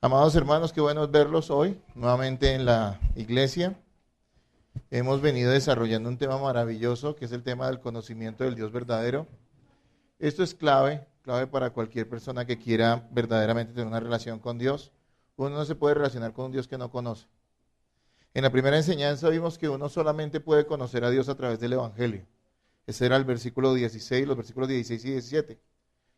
Amados hermanos, qué bueno verlos hoy nuevamente en la iglesia. Hemos venido desarrollando un tema maravilloso que es el tema del conocimiento del Dios verdadero. Esto es clave para cualquier persona que quiera verdaderamente tener una relación con Dios. Uno no se puede relacionar con un Dios que no conoce. En la primera enseñanza vimos que uno solamente puede conocer a Dios a través del Evangelio. Ese era el versículo 16, los versículos 16 y 17.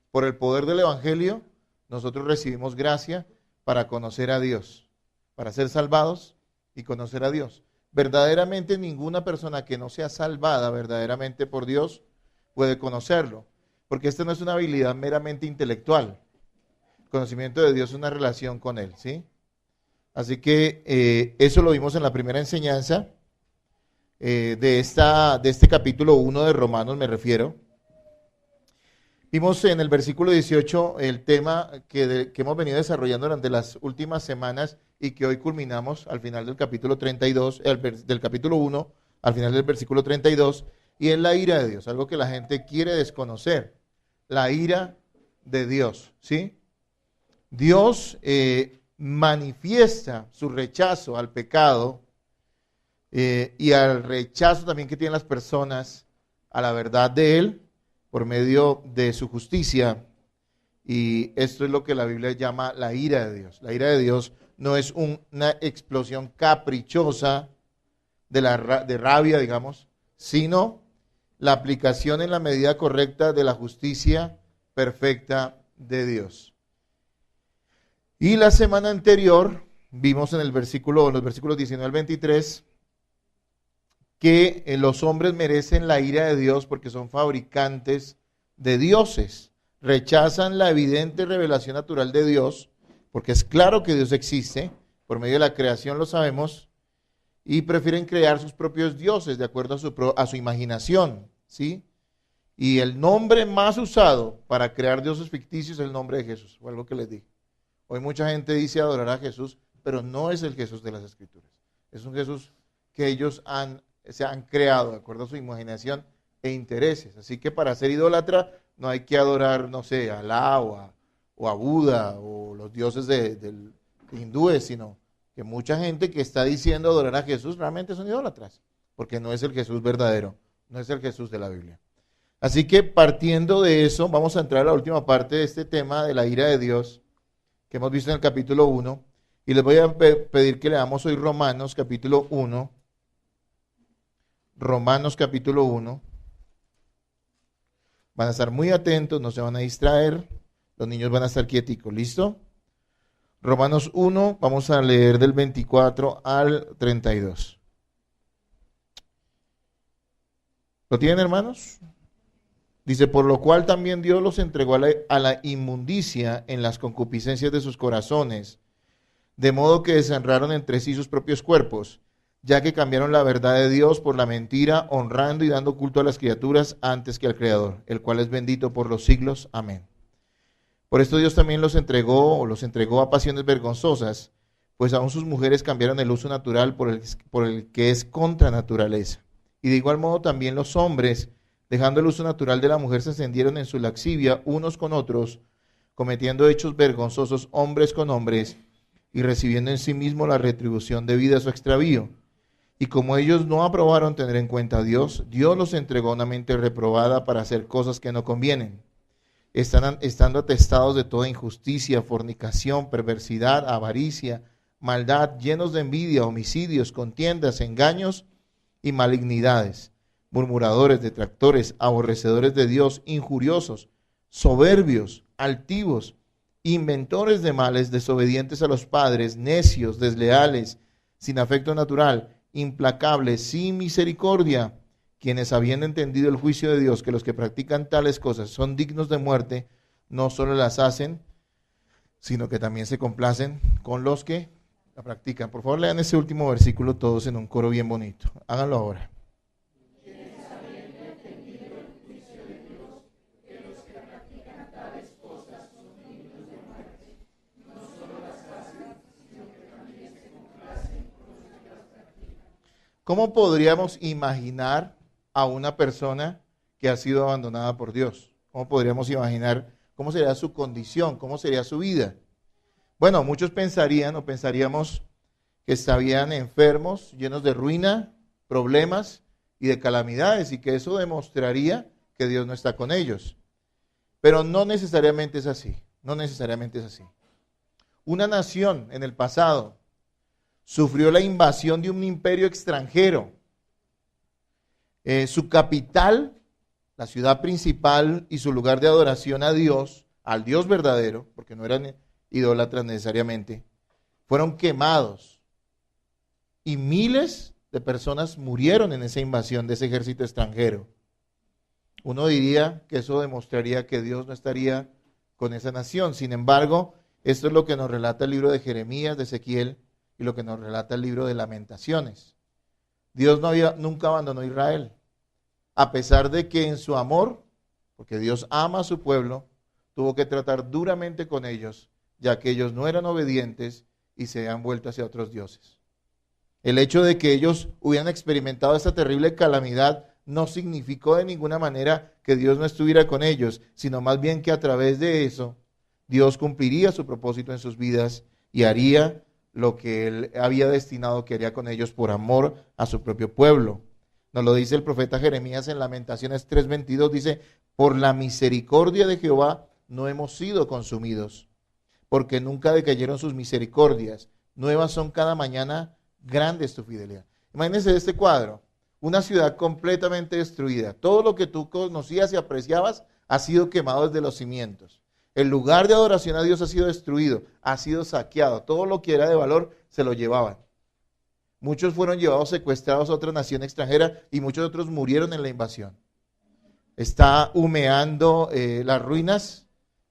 Por el poder del Evangelio, nosotros recibimos gracia para conocer a Dios, para ser salvados y conocer a Dios. Verdaderamente ninguna persona que no sea salvada verdaderamente por Dios puede conocerlo, porque esta no es una habilidad meramente intelectual. El conocimiento de Dios es una relación con Él, ¿sí? Así que eso lo vimos en la primera enseñanza de este capítulo 1 de Romanos, me refiero. Vimos en el versículo 18 el tema que hemos venido desarrollando durante las últimas semanas y que hoy culminamos al final del capítulo 32, del capítulo 1, al final del versículo 32, y es la ira de Dios, algo que la gente quiere desconocer, la ira de Dios, ¿sí? Dios manifiesta su rechazo al pecado y al rechazo también que tienen las personas a la verdad de Él, por medio de su justicia, y esto es lo que la Biblia llama la ira de Dios. La ira de Dios no es una explosión caprichosa de rabia, digamos, sino la aplicación en la medida correcta de la justicia perfecta de Dios. Y la semana anterior vimos en los versículos 19 al 23, que los hombres merecen la ira de Dios porque son fabricantes de dioses. Rechazan la evidente revelación natural de Dios, porque es claro que Dios existe, por medio de la creación lo sabemos, y prefieren crear sus propios dioses de acuerdo a su imaginación, ¿sí? Y el nombre más usado para crear dioses ficticios es el nombre de Jesús, fue algo que les dije. Hoy mucha gente dice adorar a Jesús, pero no es el Jesús de las Escrituras. Es un Jesús que ellos se han creado de acuerdo a su imaginación e intereses. Así que para ser idólatra no hay que adorar, no sé, a Alá o a Buda o los dioses de hindúes, sino que mucha gente que está diciendo adorar a Jesús realmente son idólatras, porque no es el Jesús verdadero, no es el Jesús de la Biblia. Así que partiendo de eso, vamos a entrar a la última parte de este tema de la ira de Dios que hemos visto en el capítulo 1, y les voy a pedir que leamos hoy Romanos capítulo 1, Romanos capítulo 1. Van a estar muy atentos, no se van a distraer, los niños van a estar quieticos, ¿listo? Romanos 1, vamos a leer del 24 al 32. ¿Lo tienen, hermanos? Dice, por lo cual también Dios los entregó a la inmundicia en las concupiscencias de sus corazones, de modo que deshonraron entre sí sus propios cuerpos, ya que cambiaron la verdad de Dios por la mentira, honrando y dando culto a las criaturas antes que al Creador, el cual es bendito por los siglos. Amén. Por esto Dios también los entregó a pasiones vergonzosas, pues aún sus mujeres cambiaron el uso natural por el que es contra naturaleza. Y de igual modo también los hombres, dejando el uso natural de la mujer, se encendieron en su laxivia unos con otros, cometiendo hechos vergonzosos hombres con hombres, y recibiendo en sí mismo la retribución debida a su extravío. Y como ellos no aprobaron tener en cuenta a Dios, Dios los entregó a una mente reprobada para hacer cosas que no convienen, estando atestados de toda injusticia, fornicación, perversidad, avaricia, maldad, llenos de envidia, homicidios, contiendas, engaños y malignidades, murmuradores, detractores, aborrecedores de Dios, injuriosos, soberbios, altivos, inventores de males, desobedientes a los padres, necios, desleales, sin afecto natural, implacables, sin misericordia, quienes habiendo entendido el juicio de Dios, que los que practican tales cosas son dignos de muerte, no solo las hacen, sino que también se complacen con los que la practican. Por favor, lean ese último versículo todos en un coro bien bonito. Háganlo ahora. ¿Cómo podríamos imaginar a una persona que ha sido abandonada por Dios? ¿Cómo podríamos imaginar cómo sería su condición, cómo sería su vida? Bueno, muchos pensarían o pensaríamos que estarían enfermos, llenos de ruina, problemas y de calamidades, y que eso demostraría que Dios no está con ellos. Pero no necesariamente es así, no necesariamente es así. Una nación en el pasado sufrió la invasión de un imperio extranjero. Su capital, la ciudad principal y su lugar de adoración a Dios, al Dios verdadero, porque no eran idólatras necesariamente, fueron quemados. Y miles de personas murieron en esa invasión de ese ejército extranjero. Uno diría que eso demostraría que Dios no estaría con esa nación. Sin embargo, esto es lo que nos relata el libro de Jeremías, de Ezequiel, y lo que nos relata el libro de Lamentaciones. Dios nunca abandonó a Israel, a pesar de que en su amor, porque Dios ama a su pueblo, tuvo que tratar duramente con ellos, ya que ellos no eran obedientes y se han vuelto hacia otros dioses. El hecho de que ellos hubieran experimentado esta terrible calamidad no significó de ninguna manera que Dios no estuviera con ellos, sino más bien que a través de eso Dios cumpliría su propósito en sus vidas y haría lo que Él había destinado que haría con ellos por amor a su propio pueblo. Nos lo dice el profeta Jeremías en Lamentaciones 3:22, dice: por la misericordia de Jehová no hemos sido consumidos, porque nunca decayeron sus misericordias, nuevas son cada mañana, grande es tu fidelidad. Imagínense este cuadro, una ciudad completamente destruida, todo lo que tú conocías y apreciabas ha sido quemado desde los cimientos. El lugar de adoración a Dios ha sido destruido, ha sido saqueado, todo lo que era de valor se lo llevaban. Muchos fueron llevados secuestrados a otra nación extranjera y muchos otros murieron en la invasión. Está humeando las ruinas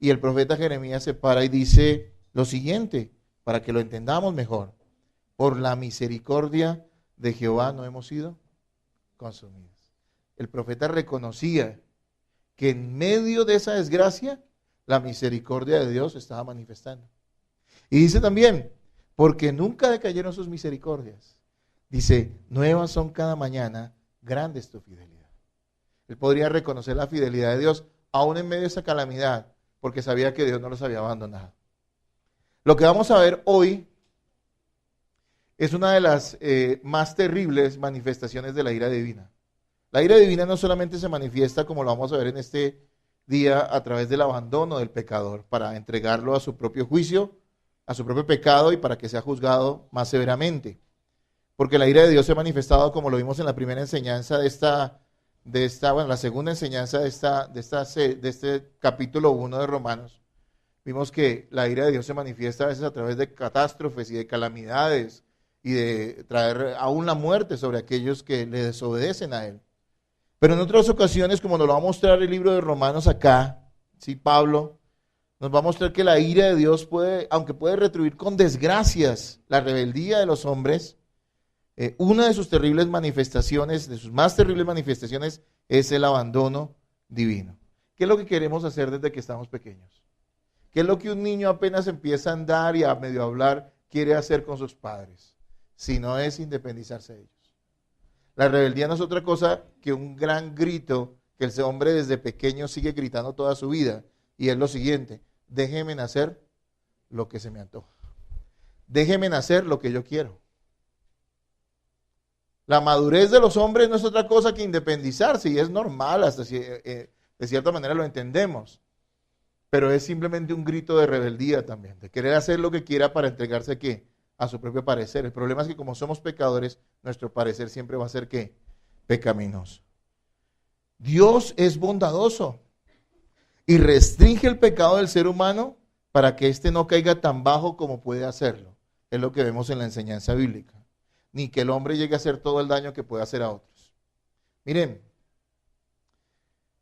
y el profeta Jeremías se para y dice lo siguiente, para que lo entendamos mejor: por la misericordia de Jehová no hemos sido consumidos. El profeta reconocía que en medio de esa desgracia la misericordia de Dios estaba manifestando. Y dice también, porque nunca decayeron sus misericordias. Dice, nuevas son cada mañana, grande es tu fidelidad. Él podría reconocer la fidelidad de Dios aún en medio de esa calamidad, porque sabía que Dios no los había abandonado. Lo que vamos a ver hoy es una de las más terribles manifestaciones de la ira divina. La ira divina no solamente se manifiesta, como lo vamos a ver en este día, a través del abandono del pecador, para entregarlo a su propio juicio, a su propio pecado y para que sea juzgado más severamente. Porque la ira de Dios se ha manifestado, como lo vimos en la primera enseñanza la segunda enseñanza de este capítulo 1 de Romanos. Vimos que la ira de Dios se manifiesta a veces a través de catástrofes y de calamidades y de traer aún la muerte sobre aquellos que le desobedecen a Él. Pero en otras ocasiones, como nos lo va a mostrar el libro de Romanos acá, ¿sí? Pablo nos va a mostrar que la ira de Dios aunque puede retribuir con desgracias la rebeldía de los hombres, una de sus terribles manifestaciones, de sus más terribles manifestaciones, es el abandono divino. ¿Qué es lo que queremos hacer desde que estamos pequeños? ¿Qué es lo que un niño apenas empieza a andar y a medio hablar quiere hacer con sus padres? Si no es independizarse de ellos. La rebeldía no es otra cosa que un gran grito que el hombre desde pequeño sigue gritando toda su vida. Y es lo siguiente: déjeme hacer lo que se me antoja. Déjeme hacer lo que yo quiero. La madurez de los hombres no es otra cosa que independizarse, y es normal, hasta de cierta manera lo entendemos. Pero es simplemente un grito de rebeldía también, de querer hacer lo que quiera para entregarse ¿qué? A su propio parecer. El problema es que como somos pecadores, nuestro parecer siempre va a ser ¿qué? Pecaminoso. Dios es bondadoso y restringe el pecado del ser humano para que éste no caiga tan bajo como puede hacerlo. Es lo que vemos en la enseñanza bíblica. Ni que el hombre llegue a hacer todo el daño que puede hacer a otros. Miren,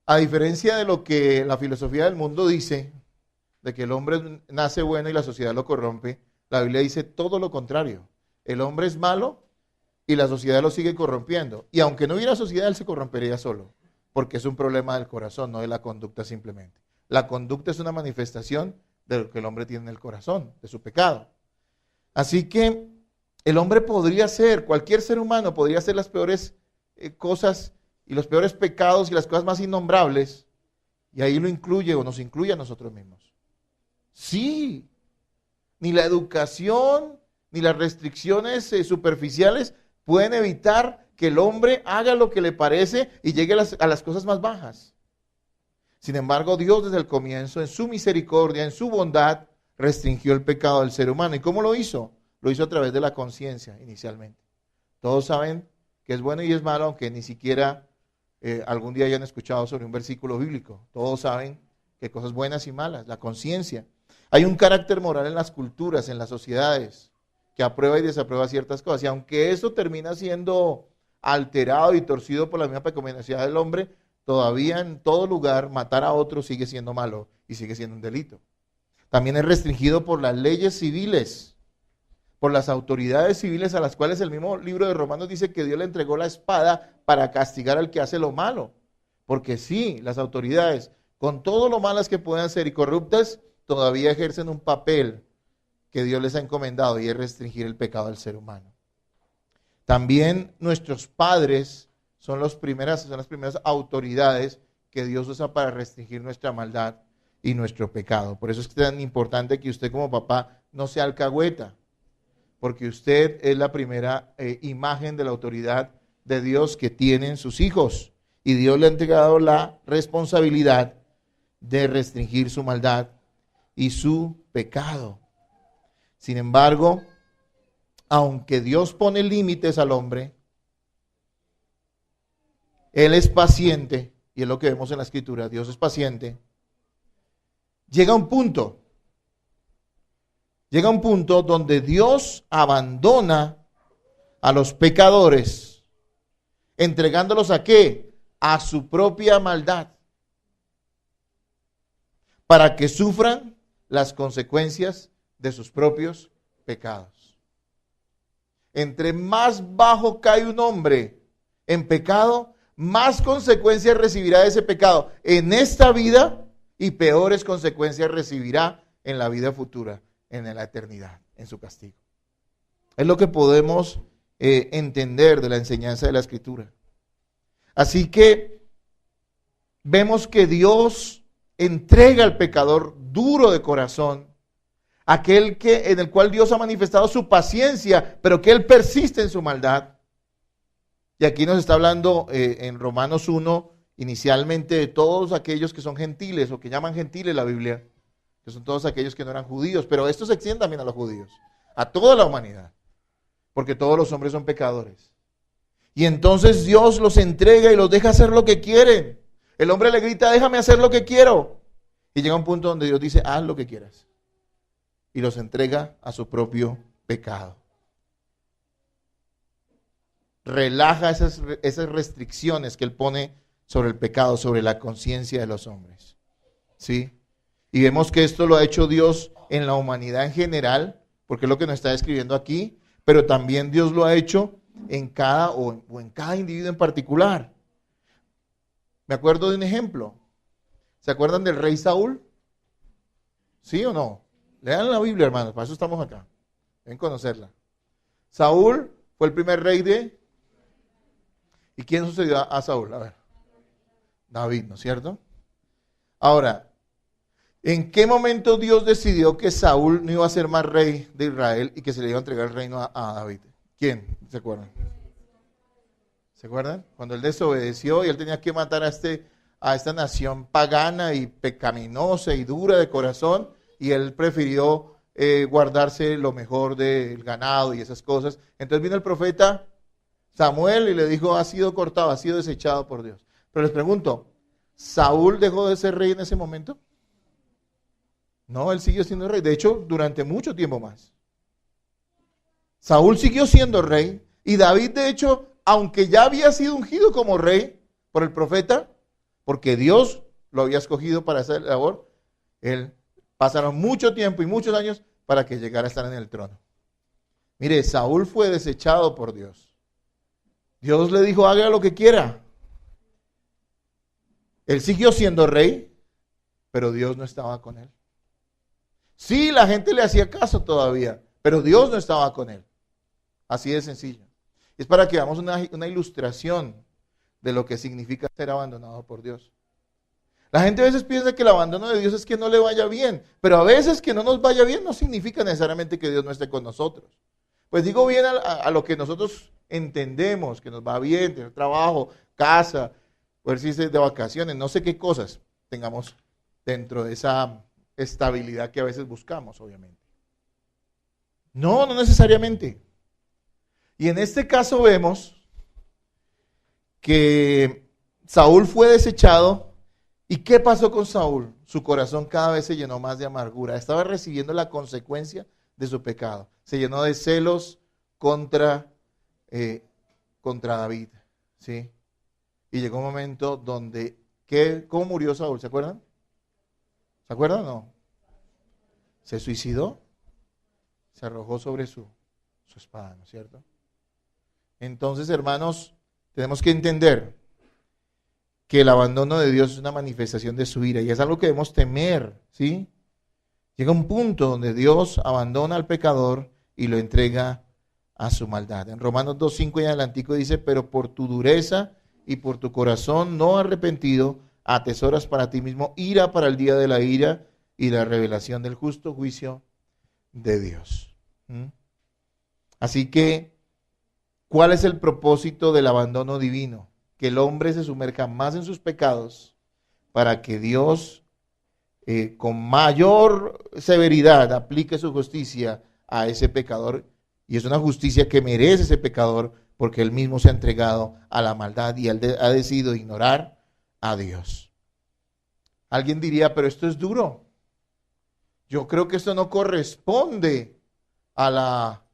a diferencia de lo que la filosofía del mundo dice, de que el hombre nace bueno y la sociedad lo corrompe, la Biblia dice todo lo contrario. El hombre es malo y la sociedad lo sigue corrompiendo. Y aunque no hubiera sociedad, él se corrompería solo, porque es un problema del corazón, no de la conducta simplemente. La conducta es una manifestación de lo que el hombre tiene en el corazón, de su pecado. Así que el hombre podría ser, cualquier ser humano podría hacer las peores cosas y los peores pecados y las cosas más innombrables, y ahí lo incluye o nos incluye a nosotros mismos. Sí, ni la educación, ni las restricciones superficiales pueden evitar que el hombre haga lo que le parece y llegue a las cosas más bajas. Sin embargo, Dios desde el comienzo, en su misericordia, en su bondad, restringió el pecado del ser humano. ¿Y cómo lo hizo? Lo hizo a través de la conciencia inicialmente. Todos saben que es bueno y es malo, aunque ni siquiera algún día hayan escuchado sobre un versículo bíblico. Todos saben que hay cosas buenas y malas, la conciencia. Hay un carácter moral en las culturas, en las sociedades, que aprueba y desaprueba ciertas cosas. Y aunque eso termina siendo alterado y torcido por la misma pecaminosidad del hombre, todavía en todo lugar matar a otro sigue siendo malo y sigue siendo un delito. También es restringido por las leyes civiles, por las autoridades civiles a las cuales el mismo libro de Romanos dice que Dios le entregó la espada para castigar al que hace lo malo. Porque sí, las autoridades, con todo lo malas que puedan ser y corruptas, todavía ejercen un papel que Dios les ha encomendado y es restringir el pecado del ser humano. También nuestros padres son las primeras autoridades que Dios usa para restringir nuestra maldad y nuestro pecado. Por eso es tan importante que usted como papá no sea alcahueta, porque usted es la primera imagen de la autoridad de Dios que tienen sus hijos. Y Dios le ha entregado la responsabilidad de restringir su maldad y su pecado. Sin embargo, aunque Dios pone límites al hombre, Él es paciente, y es lo que vemos en la Escritura, Dios es paciente. Llega un punto donde Dios abandona a los pecadores, entregándolos ¿a qué? A su propia maldad, para que sufran las consecuencias de sus propios pecados. Entre más bajo cae un hombre en pecado, más consecuencias recibirá de ese pecado en esta vida y peores consecuencias recibirá en la vida futura, en la eternidad, en su castigo. Es lo que podemos entender de la enseñanza de la Escritura. Así que vemos que Dios entrega al pecador duro de corazón, aquel en el cual Dios ha manifestado su paciencia, pero que él persiste en su maldad. Y aquí nos está hablando en Romanos 1, inicialmente de todos aquellos que son gentiles, o que llaman gentiles la Biblia, que son todos aquellos que no eran judíos, pero esto se extiende también a los judíos, a toda la humanidad, porque todos los hombres son pecadores. Y entonces Dios los entrega y los deja hacer lo que quieren. El hombre le grita, déjame hacer lo que quiero. Y llega un punto donde Dios dice, haz lo que quieras. Y los entrega a su propio pecado. Relaja esas restricciones que Él pone sobre el pecado, sobre la conciencia de los hombres. ¿Sí? Y vemos que esto lo ha hecho Dios en la humanidad en general, porque es lo que nos está describiendo aquí, pero también Dios lo ha hecho en cada individuo en particular. Me acuerdo de un ejemplo. ¿Se acuerdan del rey Saúl? ¿Sí o no? Lean la Biblia, hermanos, para eso estamos acá. Deben conocerla. Saúl fue el primer rey de... ¿Y quién sucedió a Saúl? A ver. David, ¿no es cierto? Ahora, ¿en qué momento Dios decidió que Saúl no iba a ser más rey de Israel y que se le iba a entregar el reino a David? ¿Quién? ¿Se acuerdan? ¿Se acuerdan? Cuando él desobedeció y él tenía que matar a esta nación pagana y pecaminosa y dura de corazón, y él prefirió guardarse lo mejor del ganado y esas cosas. Entonces vino el profeta Samuel y le dijo, ha sido cortado, ha sido desechado por Dios. Pero les pregunto, ¿Saúl dejó de ser rey en ese momento? No, él siguió siendo rey. De hecho, durante mucho tiempo más. Saúl siguió siendo rey. Y David, de hecho, aunque ya había sido ungido como rey por el profeta, porque Dios lo había escogido para hacer la labor, él pasaron mucho tiempo y muchos años para que llegara a estar en el trono. Mire, Saúl fue desechado por Dios. Dios le dijo, haga lo que quiera. Él siguió siendo rey, pero Dios no estaba con él. Sí, la gente le hacía caso todavía, pero Dios no estaba con él. Así de sencillo. Es para que veamos una ilustración de lo que significa ser abandonado por Dios. La gente a veces piensa que el abandono de Dios es que no le vaya bien, pero a veces que no nos vaya bien no significa necesariamente que Dios no esté con nosotros. Pues digo bien a lo que nosotros entendemos, que nos va bien, tener trabajo, casa, poder irse de vacaciones, no sé qué cosas tengamos dentro de esa estabilidad que a veces buscamos, obviamente. No, no necesariamente. Y en este caso vemos que Saúl fue desechado. ¿Y qué pasó con Saúl? Su corazón cada vez se llenó más de amargura. Estaba recibiendo la consecuencia de su pecado. Se llenó de celos contra David. ¿Sí? Y llegó un momento donde, ¿cómo murió Saúl? ¿Se acuerdan? ¿Se acuerdan o no? Se suicidó. Se arrojó sobre su espada, ¿no es cierto? Entonces, hermanos, tenemos que entender que el abandono de Dios es una manifestación de su ira y es algo que debemos temer, ¿sí? Llega un punto donde Dios abandona al pecador y lo entrega a su maldad. En Romanos 2:5 y adelantico dice, pero por tu dureza y por tu corazón no arrepentido, atesoras para ti mismo ira para el día de la ira y la revelación del justo juicio de Dios. Así que, ¿cuál es el propósito del abandono divino? Que el hombre se sumerja más en sus pecados para que Dios con mayor severidad aplique su justicia a ese pecador. Y es una justicia que merece ese pecador porque él mismo se ha entregado a la maldad y él ha decidido ignorar a Dios. Alguien diría, pero esto es duro. Yo creo que esto no corresponde a la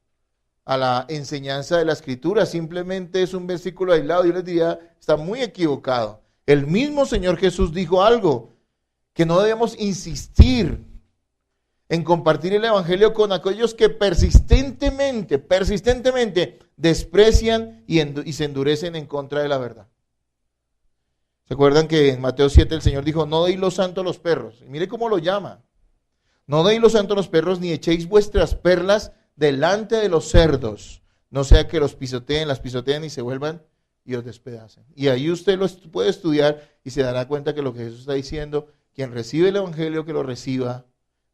enseñanza de la Escritura, simplemente es un versículo aislado. Yo les diría, está muy equivocado. El mismo Señor Jesús dijo algo, que no debemos insistir en compartir el Evangelio con aquellos que persistentemente desprecian y se endurecen en contra de la verdad. ¿Se acuerdan que en Mateo 7 el Señor dijo, no deis lo santo a los perros? Y mire cómo lo llama. No deis lo santo a los perros, ni echéis vuestras perlas delante de los cerdos, no sea que las pisoteen y se vuelvan y os despedacen. Y ahí usted lo puede estudiar y se dará cuenta que lo que Jesús está diciendo, quien recibe el Evangelio, que lo reciba.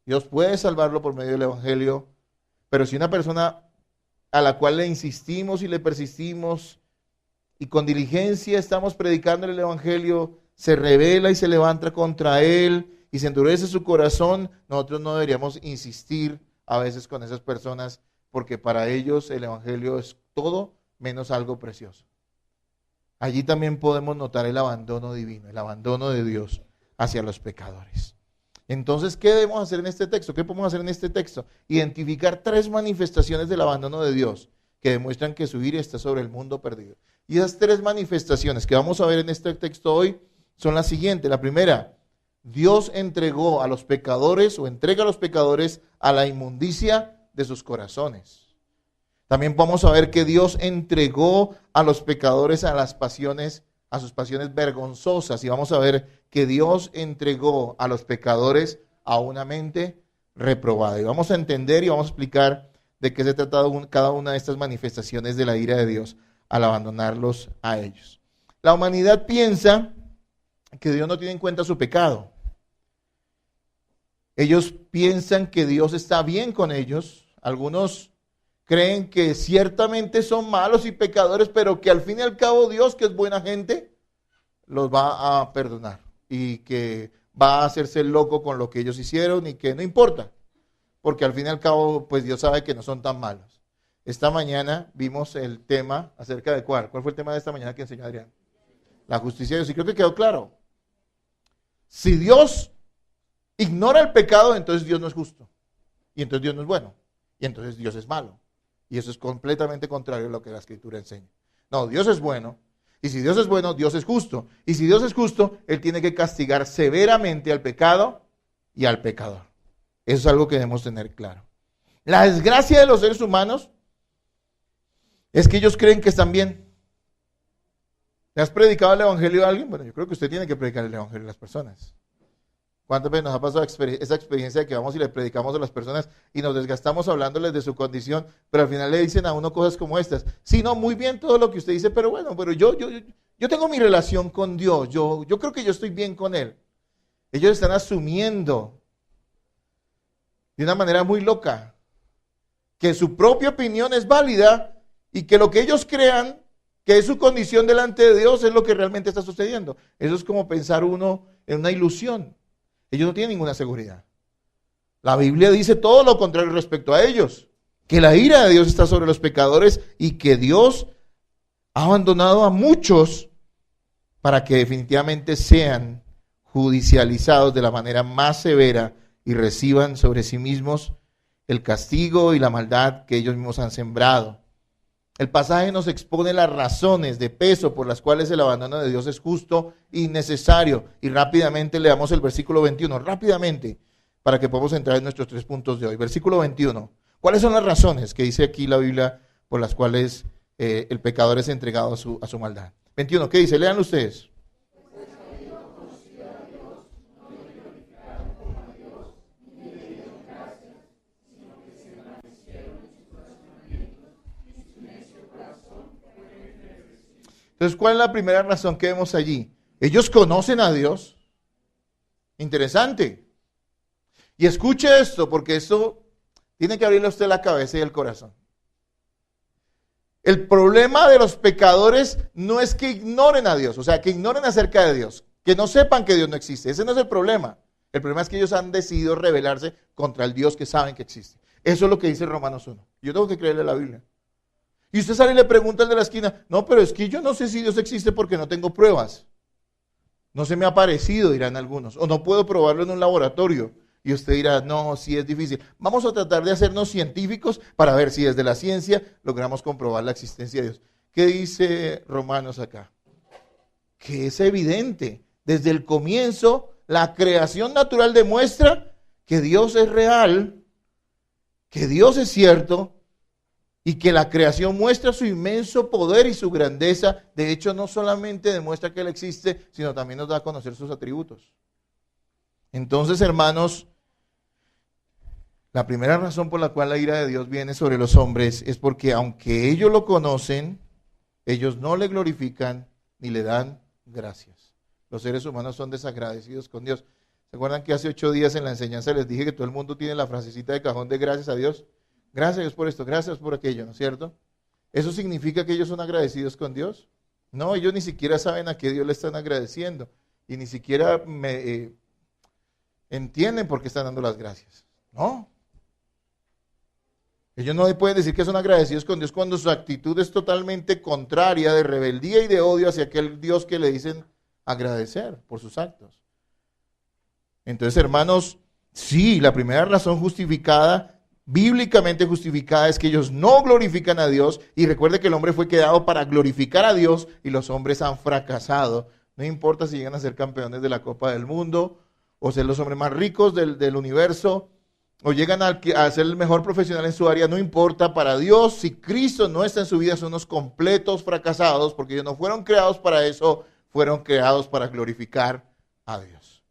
Dios puede salvarlo por medio del Evangelio, pero si una persona a la cual le insistimos y le persistimos y con diligencia estamos predicando el Evangelio, se rebela y se levanta contra él y se endurece su corazón, nosotros no deberíamos insistir a veces con esas personas, porque para ellos el Evangelio es todo menos algo precioso. Allí también podemos notar el abandono divino, el abandono de Dios hacia los pecadores. Entonces, ¿qué debemos hacer en este texto? ¿Qué podemos hacer en este texto? Identificar 3 manifestaciones del abandono de Dios que demuestran que su ira está sobre el mundo perdido. Y esas 3 manifestaciones que vamos a ver en este texto hoy son las siguientes. La primera, Dios entregó a los pecadores o entrega a los pecadores a la inmundicia de sus corazones. También vamos a ver que Dios entregó a los pecadores a sus pasiones vergonzosas. Y vamos a ver que Dios entregó a los pecadores a una mente reprobada. Y vamos a entender y vamos a explicar de qué se trata cada una de estas manifestaciones de la ira de Dios al abandonarlos a ellos. La humanidad piensa que Dios no tiene en cuenta su pecado. Ellos piensan que Dios está bien con ellos. Algunos creen que ciertamente son malos y pecadores, pero que al fin y al cabo Dios, que es buena gente, los va a perdonar y que va a hacerse loco con lo que ellos hicieron y que no importa, porque al fin y al cabo pues Dios sabe que no son tan malos. Esta mañana vimos el tema acerca de ¿cuál fue el tema de esta mañana que enseñó Adrián? La justicia de Dios, y creo que quedó claro. Si Dios ignora el pecado, entonces Dios no es justo, y entonces Dios no es bueno, y entonces Dios es malo. Y eso es completamente contrario a lo que la Escritura enseña. No, Dios es bueno, y si Dios es bueno, Dios es justo. Y si Dios es justo, Él tiene que castigar severamente al pecado y al pecador. Eso es algo que debemos tener claro. La desgracia de los seres humanos es que ellos creen que están bien. ¿Le has predicado el Evangelio a alguien? Bueno, yo creo que usted tiene que predicar el Evangelio a las personas. ¿Cuántas veces nos ha pasado esa experiencia de que vamos y le predicamos a las personas y nos desgastamos hablándoles de su condición, pero al final le dicen a uno cosas como estas? Sí, no, muy bien todo lo que usted dice, pero bueno, pero yo tengo mi relación con Dios, yo creo que yo estoy bien con Él. Ellos están asumiendo de una manera muy loca que su propia opinión es válida y que lo que ellos crean que es su condición delante de Dios es lo que realmente está sucediendo. Eso es como pensar uno en una ilusión. Ellos no tienen ninguna seguridad. La Biblia dice todo lo contrario respecto a ellos, que la ira de Dios está sobre los pecadores y que Dios ha abandonado a muchos para que definitivamente sean judicializados de la manera más severa y reciban sobre sí mismos el castigo y la maldad que ellos mismos han sembrado. El pasaje nos expone las razones de peso por las cuales el abandono de Dios es justo y necesario. Y rápidamente leamos el versículo 21, rápidamente, para que podamos entrar en nuestros 3 puntos de hoy. Versículo 21. ¿Cuáles son las razones que dice aquí la Biblia por las cuales el pecador es entregado a su maldad? 21, ¿qué dice? Lean ustedes. Entonces, ¿cuál es la primera razón que vemos allí? Ellos conocen a Dios. Interesante. Y escuche esto, porque esto tiene que abrirle a usted la cabeza y el corazón. El problema de los pecadores no es que ignoren a Dios, o sea, que ignoren acerca de Dios, que no sepan que Dios no existe. Ese no es el problema. El problema es que ellos han decidido rebelarse contra el Dios que saben que existe. Eso es lo que dice Romanos 1. Yo tengo que creerle la Biblia. Y usted sale y le pregunta al de la esquina, no, pero es que yo no sé si Dios existe porque no tengo pruebas. No se me ha aparecido, dirán algunos, o no puedo probarlo en un laboratorio. Y usted dirá, no, sí es difícil. Vamos a tratar de hacernos científicos para ver si desde la ciencia logramos comprobar la existencia de Dios. ¿Qué dice Romanos acá? Que es evidente, desde el comienzo, la creación natural demuestra que Dios es real, que Dios es cierto, y que la creación muestra su inmenso poder y su grandeza. De hecho, no solamente demuestra que Él existe, sino también nos da a conocer sus atributos. Entonces, hermanos, la primera razón por la cual la ira de Dios viene sobre los hombres es porque aunque ellos lo conocen, ellos no le glorifican ni le dan gracias. Los seres humanos son desagradecidos con Dios. ¿Se acuerdan que hace 8 días en la enseñanza les dije que todo el mundo tiene la frasecita de cajón de gracias a Dios? Gracias a Dios por esto, gracias por aquello, ¿no es cierto? ¿Eso significa que ellos son agradecidos con Dios? No, ellos ni siquiera saben a qué Dios le están agradeciendo y ni siquiera entienden por qué están dando las gracias. No. Ellos no pueden decir que son agradecidos con Dios cuando su actitud es totalmente contraria de rebeldía y de odio hacia aquel Dios que le dicen agradecer por sus actos. Entonces, hermanos, sí, la primera razón justificada, bíblicamente justificada, es que ellos no glorifican a Dios. Y recuerde que el hombre fue creado para glorificar a Dios y los hombres han fracasado. No importa si llegan a ser campeones de la Copa del Mundo o ser los hombres más ricos del universo o llegan a ser el mejor profesional en su área, no importa. Para Dios, si Cristo no está en su vida, son unos completos fracasados, porque ellos no fueron creados para eso, fueron creados para glorificar a Dios.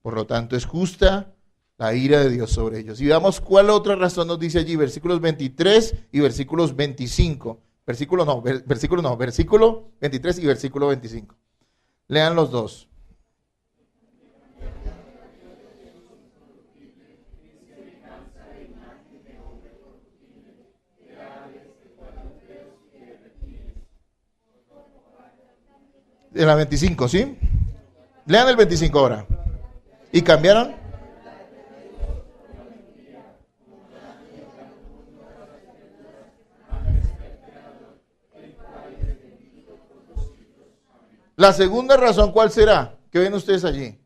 Por lo tanto, es justa la ira de Dios sobre ellos. Y veamos cuál otra razón nos dice allí, versículos 23 y versículos 25. Versículo 23 y versículo 25. Lean los dos. En la 25, ¿sí? Lean el 25 ahora. ¿Y cambiaron? La segunda razón, ¿cuál será? ¿Qué ven ustedes allí?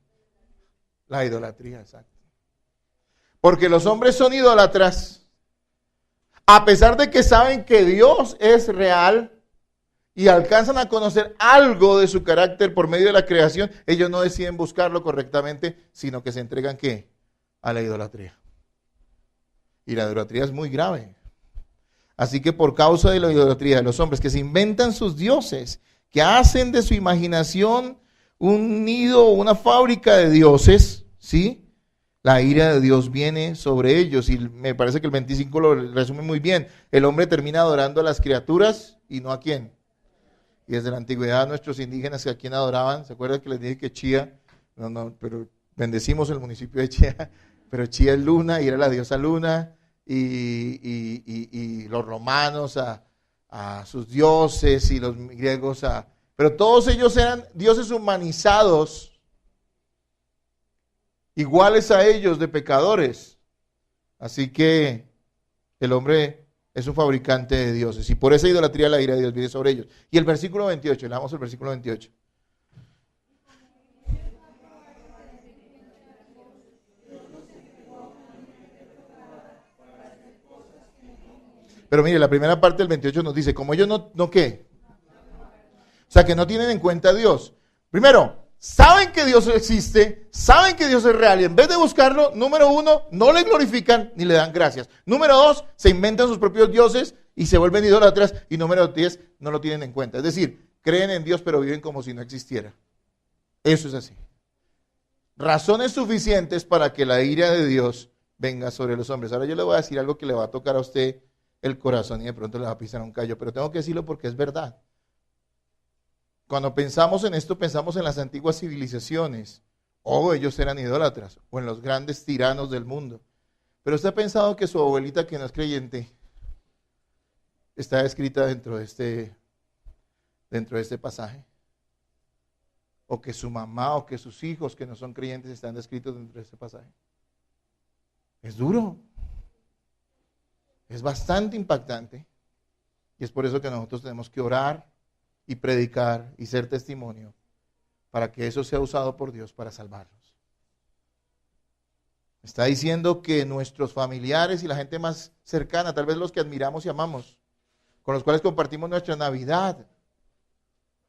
La idolatría, exacto. Porque los hombres son idólatras, a pesar de que saben que Dios es real y alcanzan a conocer algo de su carácter por medio de la creación, ellos no deciden buscarlo correctamente, sino que se entregan, ¿qué? A la idolatría. Y la idolatría es muy grave. Así que por causa de la idolatría de los hombres que se inventan sus dioses, que hacen de su imaginación un nido o una fábrica de dioses, ¿sí? La ira de Dios viene sobre ellos. Y me parece que el 25 lo resume muy bien. El hombre termina adorando a las criaturas y no a quién. Y desde la antigüedad nuestros indígenas, ¿a quién adoraban? ¿Se acuerdan que les dije que Chía? No, pero bendecimos el municipio de Chía, pero Chía es luna y era la diosa luna, y los romanos a sus dioses y los griegos pero todos ellos eran dioses humanizados, iguales a ellos, de pecadores. Así que el hombre es un fabricante de dioses, y por esa idolatría la ira de Dios viene sobre ellos. Y el versículo 28, leamos el versículo 28. Pero mire, la primera parte del 28 nos dice, como ellos no ¿qué? O sea, que no tienen en cuenta a Dios. Primero, saben que Dios existe, saben que Dios es real, y en vez de buscarlo, número uno, no le glorifican ni le dan gracias. Número dos, se inventan sus propios dioses y se vuelven idólatras. Y número 10, no lo tienen en cuenta. Es decir, creen en Dios pero viven como si no existiera. Eso es así. Razones suficientes para que la ira de Dios venga sobre los hombres. Ahora yo le voy a decir algo que le va a tocar a usted el corazón y de pronto le va a pisar un callo, pero tengo que decirlo porque es verdad. Cuando pensamos en esto, pensamos en las antiguas civilizaciones. Ellos eran idólatras, o en los grandes tiranos del mundo. Pero usted ha pensado que su abuelita, que no es creyente, está escrita dentro de este pasaje. O que su mamá o que sus hijos que no son creyentes están descritos dentro de este pasaje. Es duro. Es bastante impactante. Y es por eso que nosotros tenemos que orar y predicar y ser testimonio para que eso sea usado por Dios para salvarlos. Está diciendo que nuestros familiares y la gente más cercana, tal vez los que admiramos y amamos, con los cuales compartimos nuestra Navidad,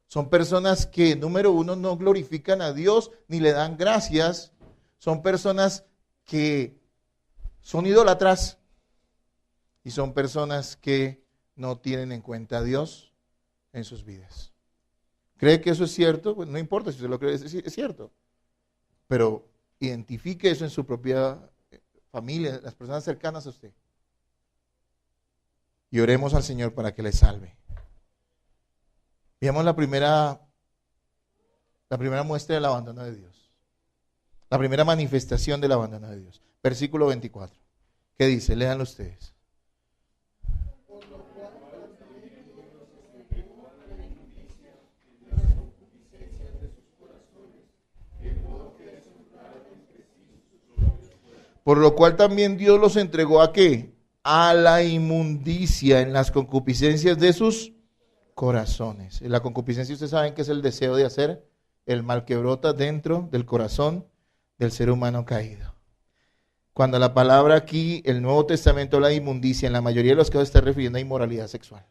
son personas que, número uno, no glorifican a Dios ni le dan gracias. Son personas que son idólatras y son personas que no tienen en cuenta a Dios en sus vidas. ¿Cree que eso es cierto? Pues no importa si usted lo cree, es cierto. Pero identifique eso en su propia familia, las personas cercanas a usted. Y oremos al Señor para que le salve. Veamos la primera muestra del abandono de Dios. La primera manifestación del abandono de Dios. Versículo 24. ¿Qué dice? Léanlo ustedes. Por lo cual también Dios los entregó ¿a qué? A la inmundicia en las concupiscencias de sus corazones. La concupiscencia, ustedes saben que es el deseo de hacer el mal que brota dentro del corazón del ser humano caído. Cuando la palabra aquí, el Nuevo Testamento habla de inmundicia, en la mayoría de los casos está refiriendo a inmoralidad sexual.